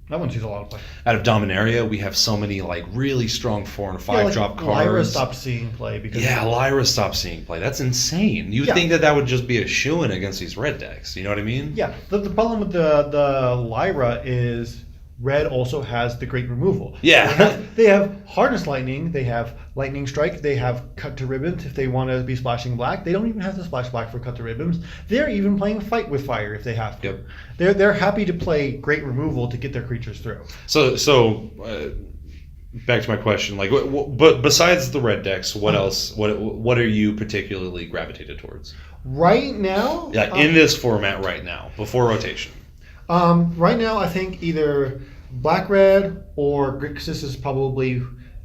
That one sees a lot of play. out of Dominaria. We have so many like really strong 4 and 5 drop cards. Lyra stopped seeing play because Lyra stopped seeing play. That's insane. You'd think that would just be a shoo-in against these red decks. You know what I mean? Yeah. The problem with the Lyra is red also has the great removal. Yeah. They have Harness Lightning, they have Lightning Strike, they have Cut to Ribbons if they want to be splashing black. They don't even have to splash black for Cut to Ribbons. They're even playing Fight with Fire if they have to. Yep. They're happy to play great removal to get their creatures through. So back to my question, like, but besides the red decks, what else? What are you particularly gravitated towards? Right now? Yeah, in this format right now, before rotation. Right now, I think either Black Red or Grixis is probably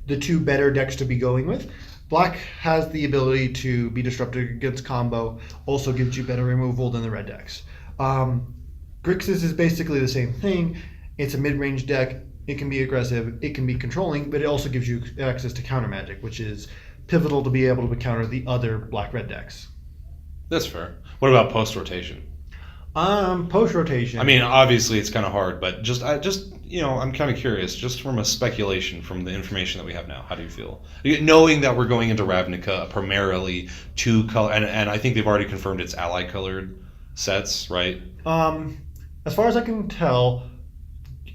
the two better decks to be going with. Black has the ability to be disrupted against combo, also gives you better removal than the red decks. Grixis is basically the same thing. It's a mid-range deck. It can be aggressive, it can be controlling, but it also gives you access to counter magic, which is pivotal to be able to counter the other black-red decks. That's fair. What about post-rotation? Post-rotation. I mean, obviously it's kind of hard, but I'm kind of curious, just from a speculation from the information that we have now. How do you feel? Knowing that we're going into Ravnica primarily two color, and I think they've already confirmed it's ally colored sets, right? As far as I can tell,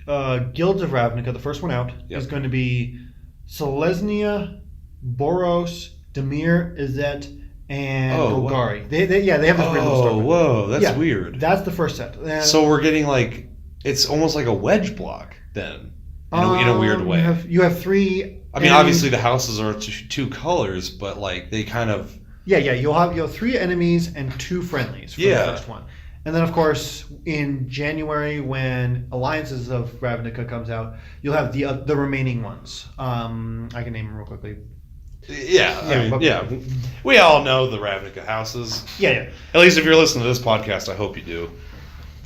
Guilds of Ravnica, the first one out, is going to be Selesnya, Boros, Dimir, Izzet, and Golgari. They have this weird little start. Whoa, that's weird. That's the first set. And so we're getting like, it's almost like a wedge block then, in a weird way. You have three. I mean, obviously the houses are two colors, but like they kind of. Yeah. You'll have 3 enemies and 2 friendlies for the first one. And then, of course, in January, when Alliances of Ravnica comes out, you'll have the remaining ones. I can name them real quickly. Yeah. We all know the Ravnica houses. Yeah. At least if you're listening to this podcast, I hope you do.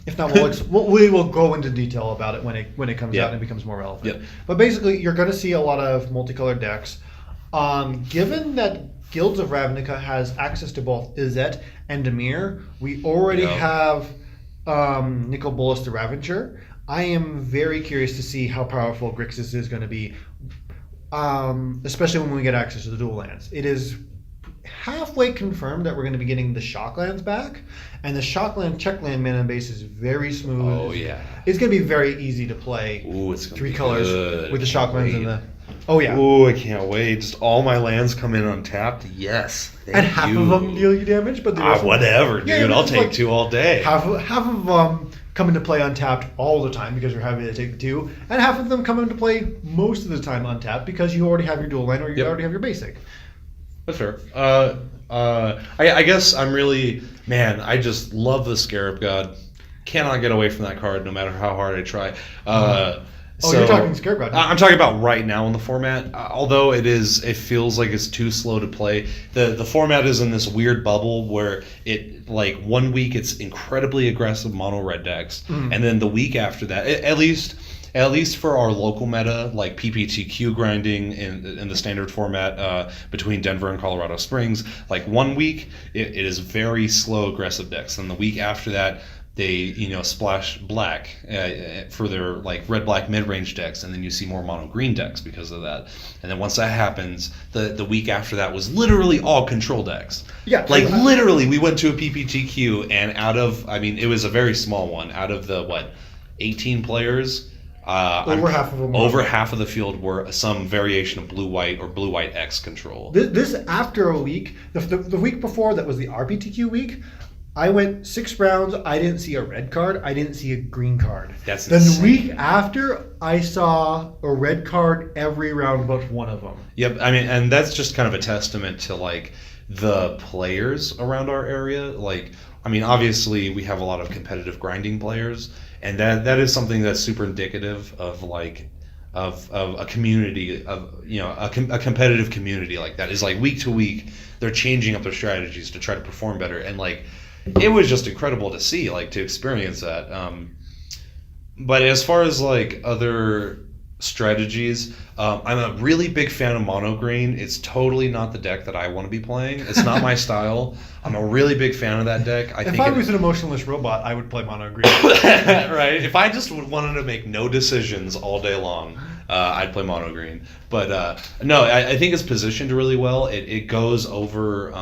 If not, we will go into detail about it when it comes out and it becomes more relevant. Yep. But basically, you're going to see a lot of multicolored decks. Given that Guilds of Ravnica has access to both Izzet and Dimir, we already have Nicol Bolas the Ravager. I am very curious to see how powerful Grixis is going to be. Especially when we get access to the dual lands. It is halfway confirmed that we're going to be getting the Shocklands back, and the Shockland checkland mana base is very smooth. Oh yeah, it's going to be very easy to play. Ooh, it's going to 3 be colors good. with the Shocklands and the. Oh yeah. Ooh, I can't wait. Just all my lands come in untapped. Yes. And half of them deal you damage, but the rest whatever, dude. Yeah, I'll take 2 all day. Half of them come into play untapped all the time because you're having to take the 2, and half of them come into play most of the time untapped because you already have your dual land or you already have your basic. That's fair. I guess I'm really, man, I just love the Scarab God. Cannot get away from that card no matter how hard I try. You're talking Scarab God. I'm talking about right now in the format. Although it feels like it's too slow to play. The format is in this weird bubble where it, like, 1 week it's incredibly aggressive mono red decks, and then the week after that, at least for our local meta, like PPTQ grinding in the standard format between Denver and Colorado Springs, like 1 week it is very slow aggressive decks, and the week after that they splash black for their like red black mid range decks, and then you see more mono green decks because of that. And then once that happens, the week after that was literally all control decks. Yeah, like literally we went to a PPTQ, and it was a very small one. Out of the 18 players. Over half of the field were some variation of blue-white or blue-white X control. This after a week, the week before that was the RPTQ week. I went 6 rounds. I didn't see a red card. I didn't see a green card. That's Then the insane. week after, I saw a red card every round but one of them. Yep, I mean, and that's just kind of a testament to like the players around our area. Like, I mean, obviously we have a lot of competitive grinding players, and that is something that's super indicative of like of a community of a competitive community like that. Is like week to week they're changing up their strategies to try to perform better, and like it was just incredible to see, like to experience that. But as far as like other strategies, I'm a really big fan of mono green. It's totally not the deck that I want to be playing. It's not my style. I'm a really big fan of that deck. If I was an emotionless robot, I would play mono green. Right. If I just wanted to make no decisions all day long, I'd play mono green. But no, I think it's positioned really well. It goes over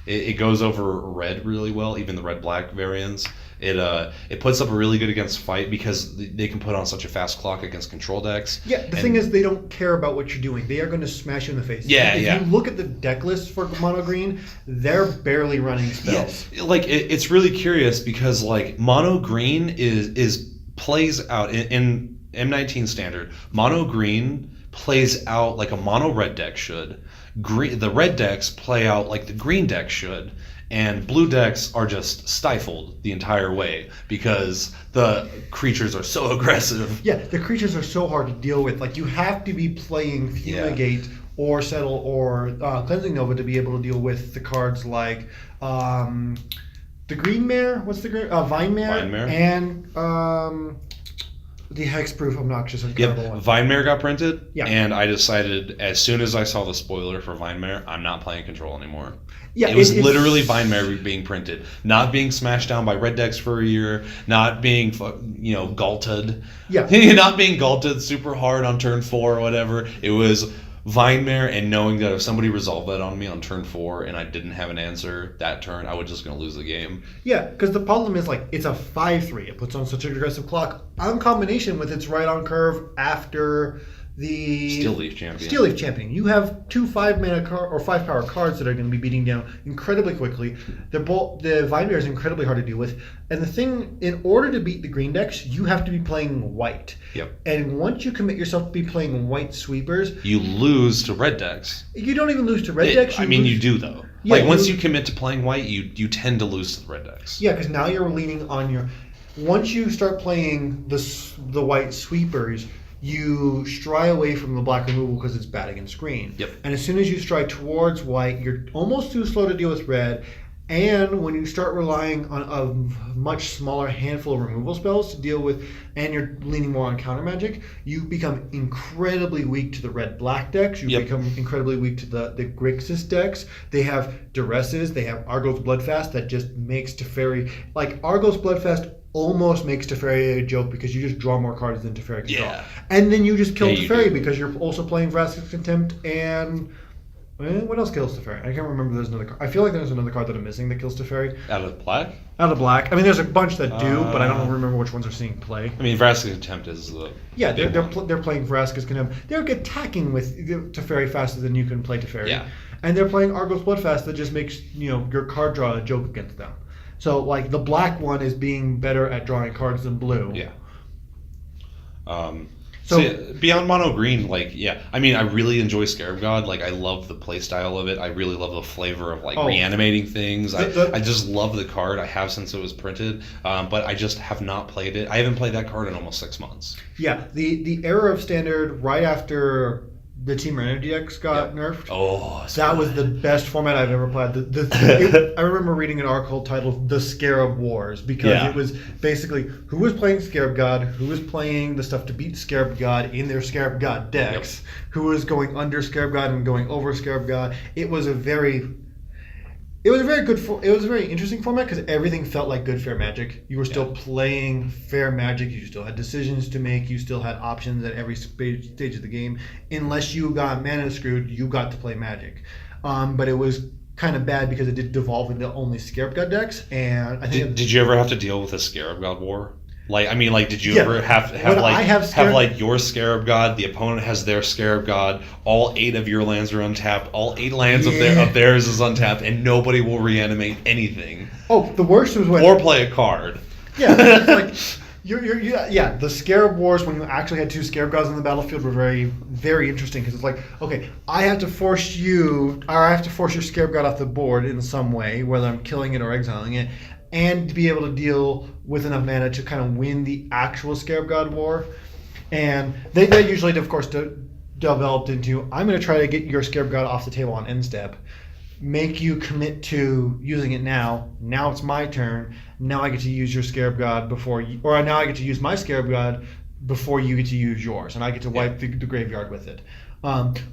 it goes over red really well, even the red black variants. It puts up a really good against fight because they can put on such a fast clock against control decks. Yeah, the thing is, they don't care about what you're doing. They are going to smash you in the face. Yeah, if you look at the deck list for mono green, they're barely running spells. Yeah, like it's really curious because like mono green is plays out in M19 standard. Mono green plays out like a mono red deck should. The red decks play out like the green deck should. And blue decks are just stifled the entire way because the creatures are so aggressive. Yeah, the creatures are so hard to deal with. Like, you have to be playing Fumigate or Settle or Cleansing Nova to be able to deal with the cards like the Green Mare. What's the green? Vine Mare. And the Hexproof Obnoxious and terrible one. Vine Mare got printed. Yeah. And I decided as soon as I saw the spoiler for Vine Mare, I'm not playing Control anymore. Yeah, it was literally Vine Mare being printed, not being smashed down by red decks for a year, not being galted. Yeah. Not being galted super hard on turn 4 or whatever. It was Vine Mare, and knowing that if somebody resolved that on me on turn 4 and I didn't have an answer that turn, I was just going to lose the game. Yeah, because the problem is, like, it's a 5/3. It puts on such an aggressive clock on combination with its right on curve after the Steel Leaf Champion. You have 2 5-mana or 5-power cards that are going to be beating down incredibly quickly. The Vine Mare is incredibly hard to deal with. And the thing, in order to beat the green decks, you have to be playing white. Yep. And once you commit yourself to be playing white sweepers, you lose to red decks. You don't even lose to red decks. You do though. Yeah, like once you commit to playing white, you tend to lose to the red decks. Yeah, because now you're leaning on your. Once you start playing the white sweepers, you stray away from the black removal because it's bad against green. Yep. And as soon as you stride towards white, you're almost too slow to deal with red. And when you start relying on a much smaller handful of removal spells to deal with, and you're leaning more on counter magic, you become incredibly weak to the red-black decks. You become incredibly weak to the Grixis decks. They have Duresses. They have Argos Bloodfast that just makes Teferi... Like, Argos Bloodfast almost makes Teferi a joke because you just draw more cards than Teferi can draw. And then you just kill Teferi because you're also playing Vraska's Contempt and... What else kills Teferi? I can't remember. There's another card. I feel like there's another card that I'm missing that kills Teferi. Out of black? Out of black. I mean, there's a bunch that do, but I don't remember which ones are seeing play. I mean, Vraska's Contempt is the... Yeah, they're playing Vraska's Contempt. They're attacking with Teferi faster than you can play Teferi. Yeah. And they're playing Argos Bloodfast that just makes your card draw a joke against them. So, like, the black one is being better at drawing cards than blue. Yeah. So beyond mono green, I mean, I really enjoy Scarab God. Like, I love the play style of it. I really love the flavor of reanimating things. I just love the card. I have since it was printed, but I just have not played it. I haven't played that card in almost 6 months. Yeah, the era of standard right after the Team Energy decks got nerfed. Oh, that was the best format I've ever played. I remember reading an article titled "The Scarab Wars" because it was basically who was playing Scarab God, who was playing the stuff to beat Scarab God in their Scarab God decks, who was going under Scarab God and going over Scarab God. It was a very interesting format because everything felt like good fair magic. You were still playing fair magic. You still had decisions to make. You still had options at every stage of the game. Unless you got mana screwed, you got to play magic. But it was kind of bad because it did devolve into only Scarab God decks. And I think did you ever have to deal with a Scarab God war? Like, I mean, like, did you Yeah. ever have When like I have Scarab- like your Scarab God, the opponent has their Scarab God, all 8 of your lands are untapped, all 8 lands of theirs is untapped, and nobody will reanimate anything Oh, the worst was when or play a card. Yeah, it's like yeah. The Scarab Wars, when you actually had 2 Scarab Gods on the battlefield, were very, very interesting because it's like, okay, I have to force you, or I have to force your Scarab God off the board in some way, whether I'm killing it or exiling it, and to be able to deal with enough mana to kind of win the actual Scarab God war. And they usually, of course, developed into, I'm going to try to get your Scarab God off the table on end step, make you commit to using it now. Now it's my turn. Now I get to use your Scarab God before you, or now I get to use my Scarab God before you get to use yours, and I get to wipe the graveyard with it.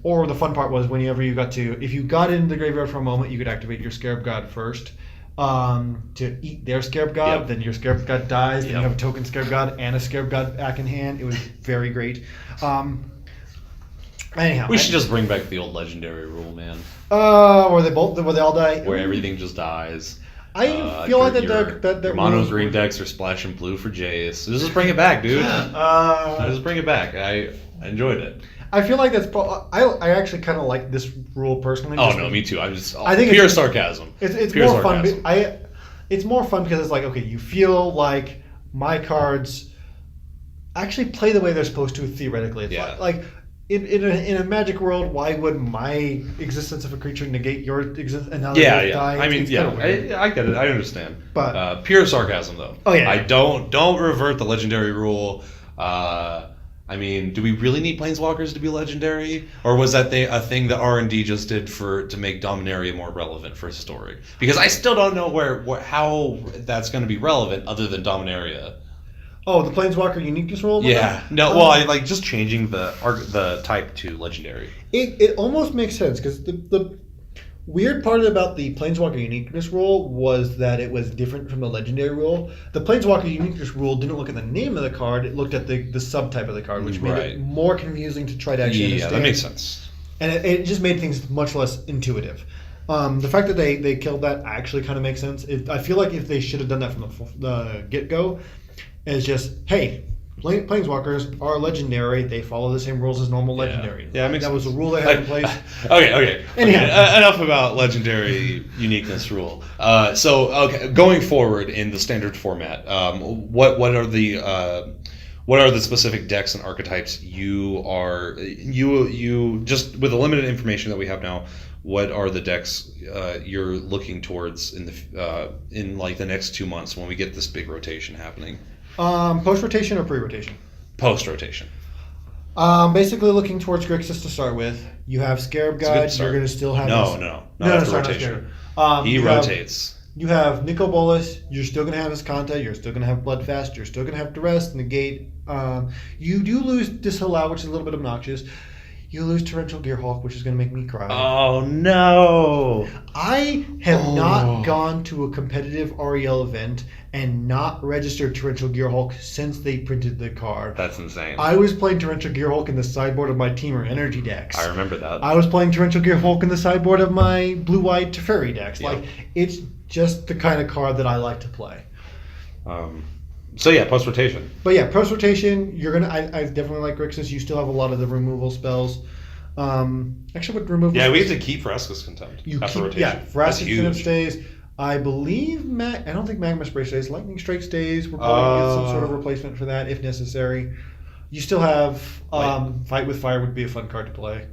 Or the fun part was whenever you got to, if you got into the graveyard for a moment, you could activate your Scarab God first to eat their Scarab God. Yep. Then your Scarab God dies. Then Yep. you have a token Scarab God and a Scarab God back in hand. It was very great. Anyhow, We should just bring back the old legendary rule, man, were they all die? where everything just dies. I feel like that your mono rules green were- decks are splashing blue for Jace. Just bring it back, dude. Just bring it back. I enjoyed it. I feel like I actually kind of like this rule personally. Oh just no, because me too. I just I think pure it's- sarcasm. It's Pure more fun. sarcasm. It's more fun because it's like, okay, you feel like my cards actually play the way they're supposed to theoretically. It's Yeah. like in a magic world, why would my existence of a creature negate your existence? And now Yeah, they yeah. die? I mean, It's kinda weird. yeah. I get it. I understand. But- pure sarcasm, though. Oh, yeah. I don't revert the legendary rule. I mean, do we really need planeswalkers to be legendary, or was that a thing that R&D just did to make Dominaria more relevant for Historic? Because I still don't know how that's going to be relevant other than Dominaria. Oh, the Planeswalker uniqueness rule? Yeah. No. Well, I like just changing the type to legendary. It almost makes sense because the weird part about the Planeswalker uniqueness rule was that it was different from the legendary rule. The Planeswalker uniqueness rule didn't look at the name of the card; it looked at the subtype of the card, which made Right. it more confusing to try to actually Yeah, understand. that makes sense. And it just made things much less intuitive. The fact that they killed that actually kind of makes sense. I feel like if they should have done that from the get-go, it's just, hey, Planeswalkers are legendary. They follow the same rules as normal legendary. Yeah, it makes that was a sense. rule they had in place. Okay. Anyhow. Enough about legendary uniqueness rule. Going forward in the standard format, what are the specific decks and archetypes you just with the limited information that we have now? What are the decks you're looking towards in like the next 2 months when we get this big rotation happening? Post-rotation or pre-rotation? Post rotation. Basically looking towards Grixis to start with. You have Scarab It's a good God. start. You're going to still have No, his- not no, after sorry, not rotation. Scarab. He You have- rotates. You have Nico Bolas. You're still going to have his Kanta. You're still going to have Bloodfast. You're still going to have Duress, Negate. You do lose Disallow, which is a little bit obnoxious. You lose Torrential Gearhulk, which is going to make me cry. Oh no! I have not gone to a competitive REL event and not registered Torrential Gearhulk since they printed the card. That's insane. I was playing Torrential Gearhulk in the sideboard of my Teamer Energy decks. I remember that. I was playing Torrential Gearhulk in the sideboard of my Blue-White Teferi decks. Yeah. Like, it's just the kind of card that I like to play. So yeah, post rotation. But yeah, post rotation, you're gonna. I definitely like Grixis. You still have a lot of the removal spells. Actually, with removal, Yeah, we have to keep Vraska's Contempt you after keep, rotation. yeah, That's Vraska's Contempt huge. stays. I believe I don't think Magma Spray stays. Lightning Strike stays. We're probably gonna get some sort of replacement for that if necessary. You still have Fight with Fire would be a fun card to play.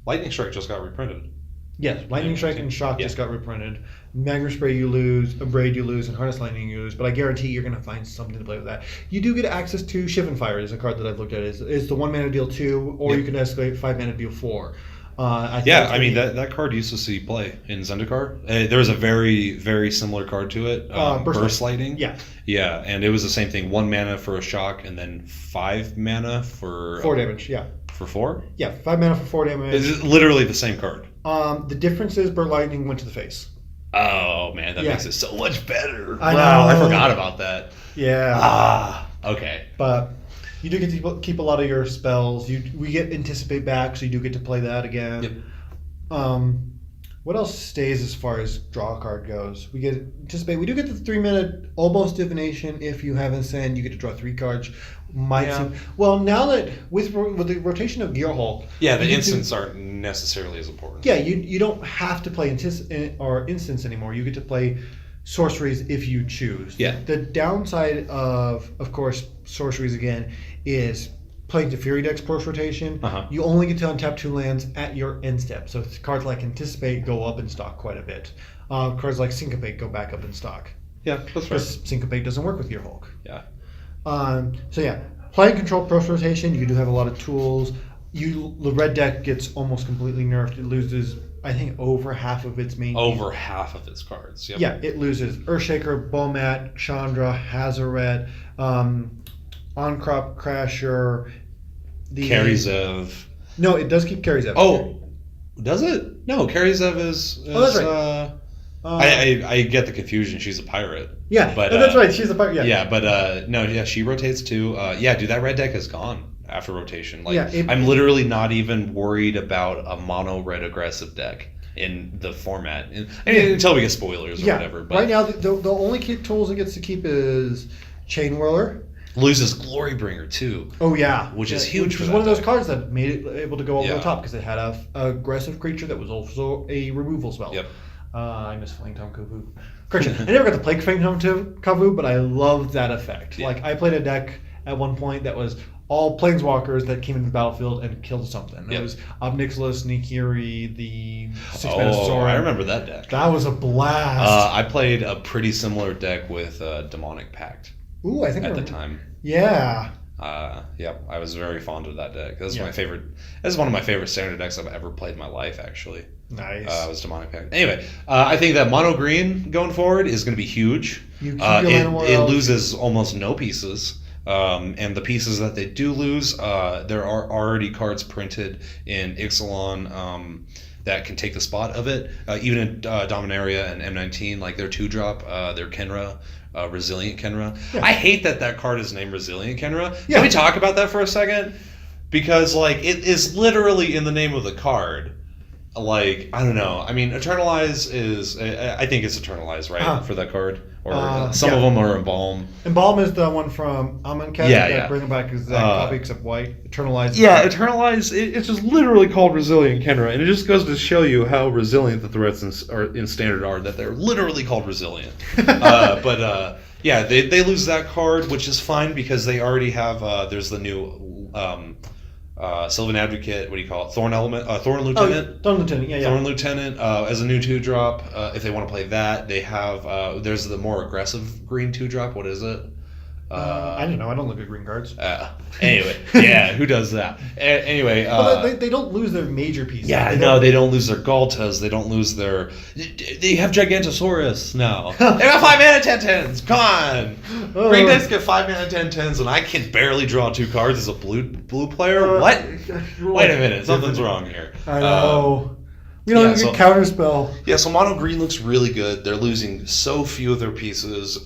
Lightning Strike just got reprinted. Yes, Lightning Strike and Shock just got reprinted. Magma Spray you lose, Abrade you lose, and Harness Lightning you lose. But I guarantee you're going to find something to play with that. You do get access to Shivan Fire. Is a card that I've looked at. It's the 1 mana deal 2, or Yep. you can escalate 5 mana deal 4. I mean that card used to see play in Zendikar. There was a very very similar card to it, Burst Lightning. Yeah, and it was the same thing. 1 mana for a shock, and then 5 mana for 4 damage. Yeah, for 4. yeah, 5 mana for 4 damage. It's literally the same card. The difference is Burst Lightning went to the face. Oh man, that Yeah. makes it so much better. I Wow, I know. forgot about that. Yeah. Okay. But you do get to keep a lot of your spells. We get Anticipate back, so you do get to play that again. Yep. What else stays as far as draw card goes? We get anticipate. We do get the 3-minute almost divination. If you have Ascend, you get to draw 3 cards. Well, now that with the rotation of Gearhulk, the instants aren't necessarily as important. Yeah, you don't have to play instants anymore. You get to play sorceries if you choose. Yeah. The downside of course, sorceries again is playing Teferi decks post rotation. You only get to untap 2 lands at your end step. So cards like Anticipate go up in stock quite a bit. Cards like Syncopate go back up in stock. Yeah, that's right. Syncopate doesn't work with Gearhulk. Yeah. Playing control post rotation, you do have a lot of tools. The red deck gets almost completely nerfed. It loses, I think, over half of its main. Over half of its cards. Yep. Yeah, it loses Earthshaker, Bomat, Chandra, Hazoret, On-Crop Crasher. Karizev. No, it does keep Karizev. Oh, does it? No, Karizev is. That's right. I get the confusion. She's a pirate. Yeah, but that's right. She's a pirate. Yeah. Yeah, but no, yeah, she rotates too. Dude, that red deck is gone after rotation. I'm literally not even worried about a mono red aggressive deck in the format. Until we get spoilers or whatever. But right now, the only tools it gets to keep is Chain Whirler. Loses Glorybringer too. Oh yeah, which is huge. Which was one of those cards that made it able to go over the top because it had a aggressive creature that was also a removal spell. Yep. I miss Flametome Kavu. Correction, I never got to play Flametome Kavu, but I loved that effect. Yeah. Like I played a deck at one point that was all planeswalkers that came into the battlefield and killed something. It was Obnixilis, Nikiri, the 6-mana Zora. I remember that deck. That was a blast. I played a pretty similar deck with Demonic Pact. Ooh, I think at the time. Yeah. I was very fond of that deck. That's my favorite. That's one of my favorite standard decks I've ever played in my life, actually. Nice. Was Demonic Pact. Anyway, I think that mono green going forward is going to be huge. It loses almost no pieces. And the pieces that they do lose, there are already cards printed in Ixalan that can take the spot of it. Even in Dominaria and M19, like their 2-drop, their Kenra. Resilient Kenra. Yeah. I hate that card is named Resilient Kenra. Yeah. Can we talk about that for a second? Because it is literally in the name of the card. I don't know. I mean, Eternalize is. I think it's Eternalize, right, for that card. Or some of them are Embalm. Embalm is the one from Amonkhet. Yeah. Bring it back as that copy except white. Eternalize. Yeah, Eternalize. It's just literally called Resilient Kenra, and it just goes to show you how resilient the threats in Standard are. That they're literally called resilient. They lose that card, which is fine because they already have. There's the new. Sylvan Advocate, what do you call it? Thorn Lieutenant? Thorn Lieutenant, yeah. Thorn Lieutenant as a new 2-drop. If they want to play that, they have, there's the more aggressive green 2-drop. What is it? I don't know. I don't look at green cards. Anyway, who does that? Anyway. They don't lose their major pieces. Yeah, they don't lose their Galtas. They don't lose their... They have Gigantosaurus now. They got 5-mana 10/10s. Come on. Green decks get 5-mana 10/10s, and I can barely draw 2 cards as a blue player? What? Wait a minute. Something's wrong here. I know. We don't even get counterspell. Yeah, so mono green looks really good. They're losing so few of their pieces.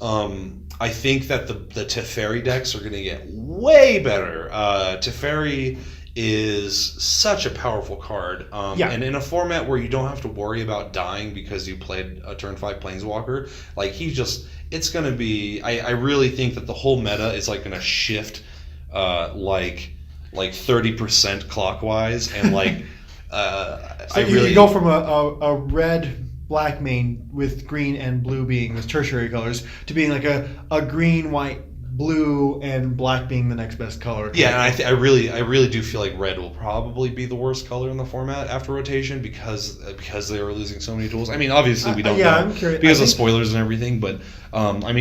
I think that the Teferi decks are going to get way better. Teferi is such a powerful card. And in a format where you don't have to worry about dying because you played a turn 5 Planeswalker, it's going to be... I really think that the whole meta is going to shift 30% clockwise and you go from a red black main with green and blue being the tertiary colors to being a green, white, blue, and black being the next best color. Yeah, and I really do feel like red will probably be the worst color in the format after rotation because they are losing so many tools. I mean, obviously we don't know I'm curious. because of spoilers and everything, but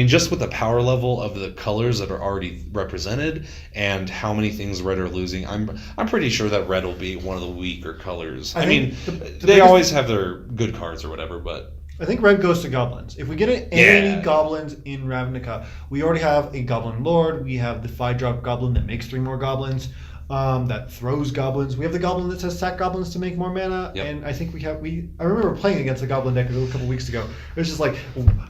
just with the power level of the colors that are already represented and how many things red are losing, I'm pretty sure that red will be one of the weaker colors. They always have their good cards or whatever, but I think red goes to goblins. If we get any goblins in Ravnica, we already have a goblin lord. We have the 5-drop goblin that makes 3 more goblins. that throws goblins. We have the goblin that says sack goblins to make more mana, Yep. and I think I remember playing against a goblin deck a couple weeks ago. It was just like,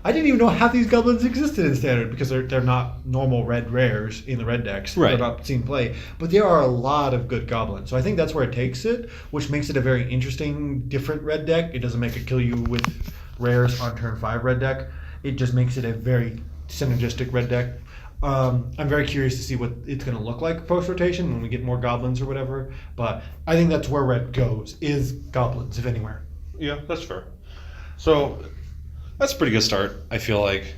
I didn't even know half these goblins existed in Standard because they're not normal red rares in the red decks. Right. They're not seen play, but there are a lot of good goblins. So I think that's where it takes it, which makes it a very interesting, different red deck. It doesn't make it kill you with rares on turn 5 red deck. It just makes it a very synergistic red deck. I'm very curious to see what it's going to look like post rotation when we get more goblins or whatever. But I think that's where red goes, is goblins, if anywhere. Yeah, that's fair. So that's a pretty good start, I feel like,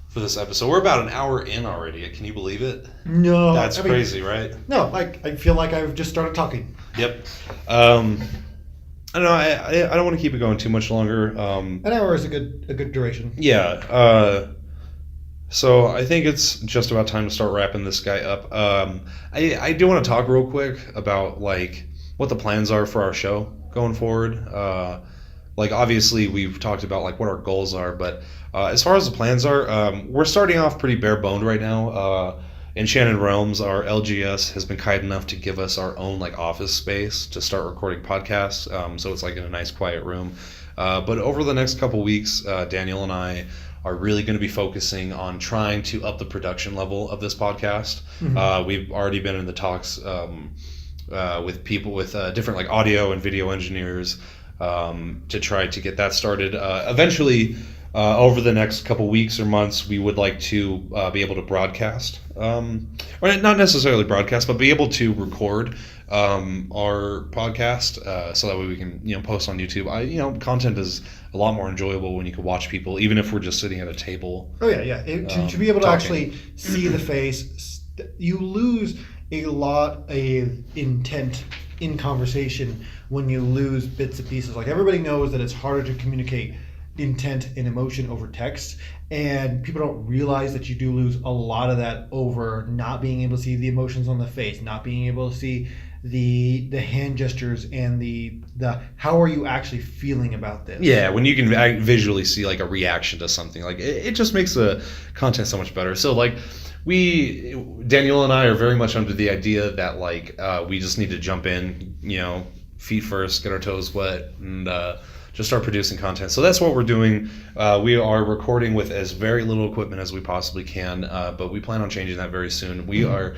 for this episode. We're about an hour in already. Can you believe it? No, That's crazy, right? No, I feel like I've just started talking. Yep. I don't know. I don't want to keep it going too much longer. An hour is a good duration. Yeah. So I think it's just about time to start wrapping this guy up. I do want to talk real quick about like what the plans are for our show going forward. Like obviously we've talked about like what our goals are, but as far as the plans are, we're starting off pretty bare boned right now. Enchanted Realms, our LGS, has been kind enough to give us our own like office space to start recording podcasts. So it's like in a nice quiet room. But over the next couple weeks, Daniel and I are really going to be focusing on trying to up the production level of this podcast. Mm-hmm. We've already been in the talks with people with different like audio and video engineers to try to get that started. Eventually, over the next couple weeks or months, we would like to be able to broadcast, or not necessarily broadcast, but be able to record our podcast, so that way we can post on YouTube. Content is a lot more enjoyable when you can watch people, even if we're just sitting at a table. Oh yeah. To be able to actually see the face, you lose a lot of intent in conversation when you lose bits and pieces. Like everybody knows that it's harder to communicate intent and emotion over text, and people don't realize that you do lose a lot of that over not being able to see the emotions on the face, not being able to see the hand gestures and the how are you actually feeling about this. Yeah, when you can visually see like a reaction to something, like it just makes the content so much better. So like Daniel and I are very much under the idea that like we just need to jump in, feet first, get our toes wet, and just start producing content. So that's what we're doing. We are recording with as very little equipment as we possibly can, but we plan on changing that very soon. We are,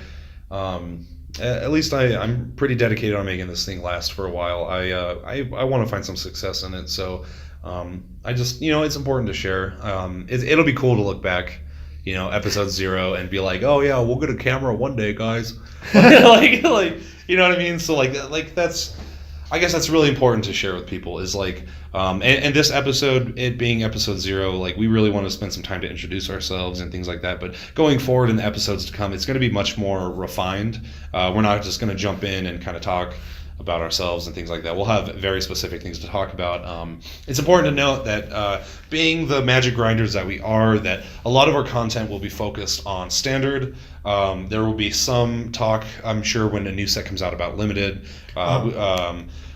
at least I'm pretty dedicated on making this thing last for a while. I want to find some success in it. So I just, it's important to share. It'll be cool to look back, episode 0 and be like, oh yeah, we'll get a camera one day, guys. like, you know what I mean? So like that's, I guess that's really important to share with people is like, and this episode, it being episode 0, like we really want to spend some time to introduce ourselves and things like that. But going forward in the episodes to come, it's going to be much more refined. We're not just going to jump in and kind of talk about ourselves and things like that. We'll have very specific things to talk about. It's important to note that being the Magic grinders that we are, that a lot of our content will be focused on standard. There will be some talk, I'm sure, when a new set comes out about limited.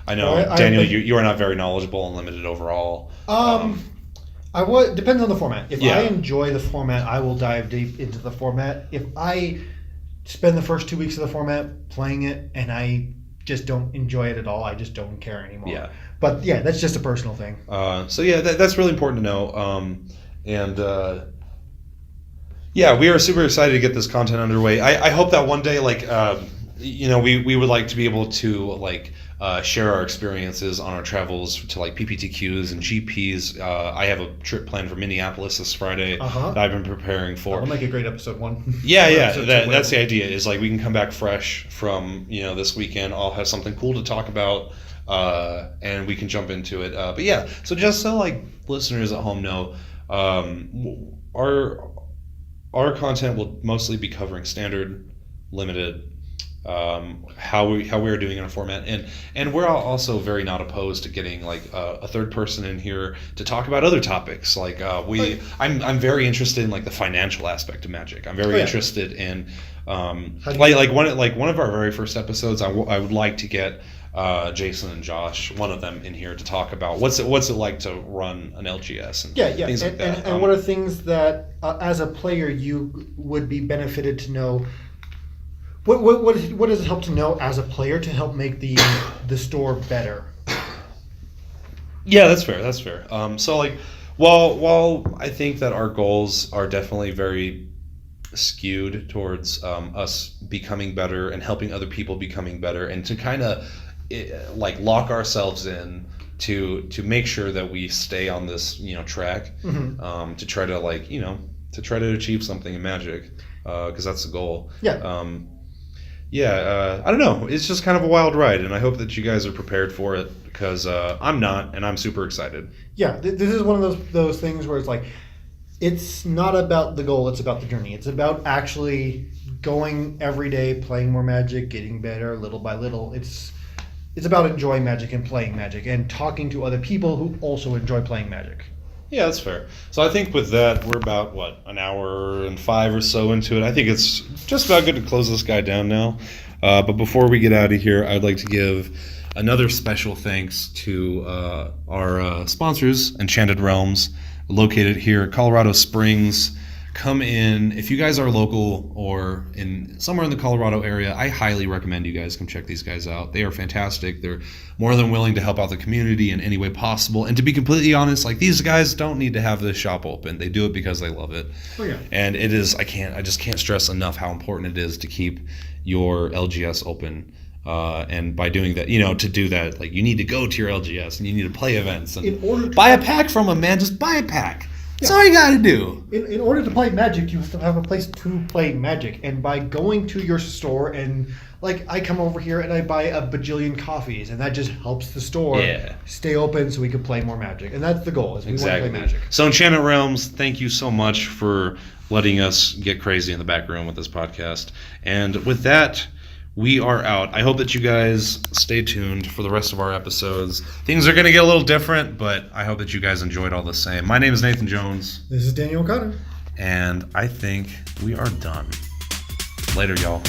I know, Daniel, you are not very knowledgeable on limited overall. Depends on the format. If I enjoy the format, I will dive deep into the format. If I spend the first 2 weeks of the format playing it and I just don't enjoy it at all, I just don't care anymore. Yeah. But yeah, that's just a personal thing. So yeah, that's really important to know. Yeah, we are super excited to get this content underway. I hope that one day, like, we would like to be able to like share our experiences on our travels to like PPTQs and GPs. I have a trip planned for Minneapolis this Friday that I've been preparing for. That'll make a great episode 1. Yeah. That's the idea. Is like we can come back fresh from this weekend. I'll have something cool to talk about, and we can jump into it. But yeah, so just so like listeners at home know, our content will mostly be covering standard, limited, how we are doing in a format, and we're also very not opposed to getting like a third person in here to talk about other topics. Like I'm very interested in like the financial aspect of Magic. I'm very interested in like one of our very first episodes. I would like to get Jason and Josh, one of them, in here to talk about what's it like to run an LGS and things like that. And what are things that as a player you would be benefited to know What does it help to know as a player to help make the store better? Yeah, that's fair. That's fair. So like, while I think that our goals are definitely very skewed towards us becoming better and helping other people becoming better, and to kind of like lock ourselves in to make sure that we stay on this track, to try to achieve something in Magic, because that's the goal. Yeah. I don't know. It's just kind of a wild ride, and I hope that you guys are prepared for it, because I'm not, and I'm super excited. Yeah, this is one of those things where it's like, it's not about the goal, it's about the journey. It's about actually going every day, playing more Magic, getting better little by little. It's about enjoying Magic and playing Magic and talking to other people who also enjoy playing Magic. Yeah, that's fair. So I think with that, we're about, an hour and 5 or so into it. I think it's just about good to close this guy down now. But before we get out of here, I'd like to give another special thanks to our sponsors, Enchanted Realms, located here at Colorado Springs. Come in. If you guys are local or somewhere in the Colorado area, I highly recommend you guys come check these guys out. They are fantastic. They're more than willing to help out the community in any way possible. And to be completely honest, like, these guys don't need to have this shop open. They do it because they love it. Oh, yeah. And it is, I just can't stress enough how important it is to keep your LGS open. And by doing that, to do that, like, you need to go to your LGS and you need to play events and buy a pack from them, man. Just buy a pack. That's all you gotta do. In order to play Magic, you have to have a place to play Magic. And by going to your store and, like, I come over here and I buy a bajillion coffees, and that just helps the store stay open so we can play more Magic. And that's the goal, is we want to play Magic. So Enchanted Realms, thank you so much for letting us get crazy in the back room with this podcast. And with that, we are out. I hope that you guys stay tuned for the rest of our episodes. Things are going to get a little different, but I hope that you guys enjoyed all the same. My name is Nathan Jones. This is Daniel Cutter. And I think we are done. Later, y'all.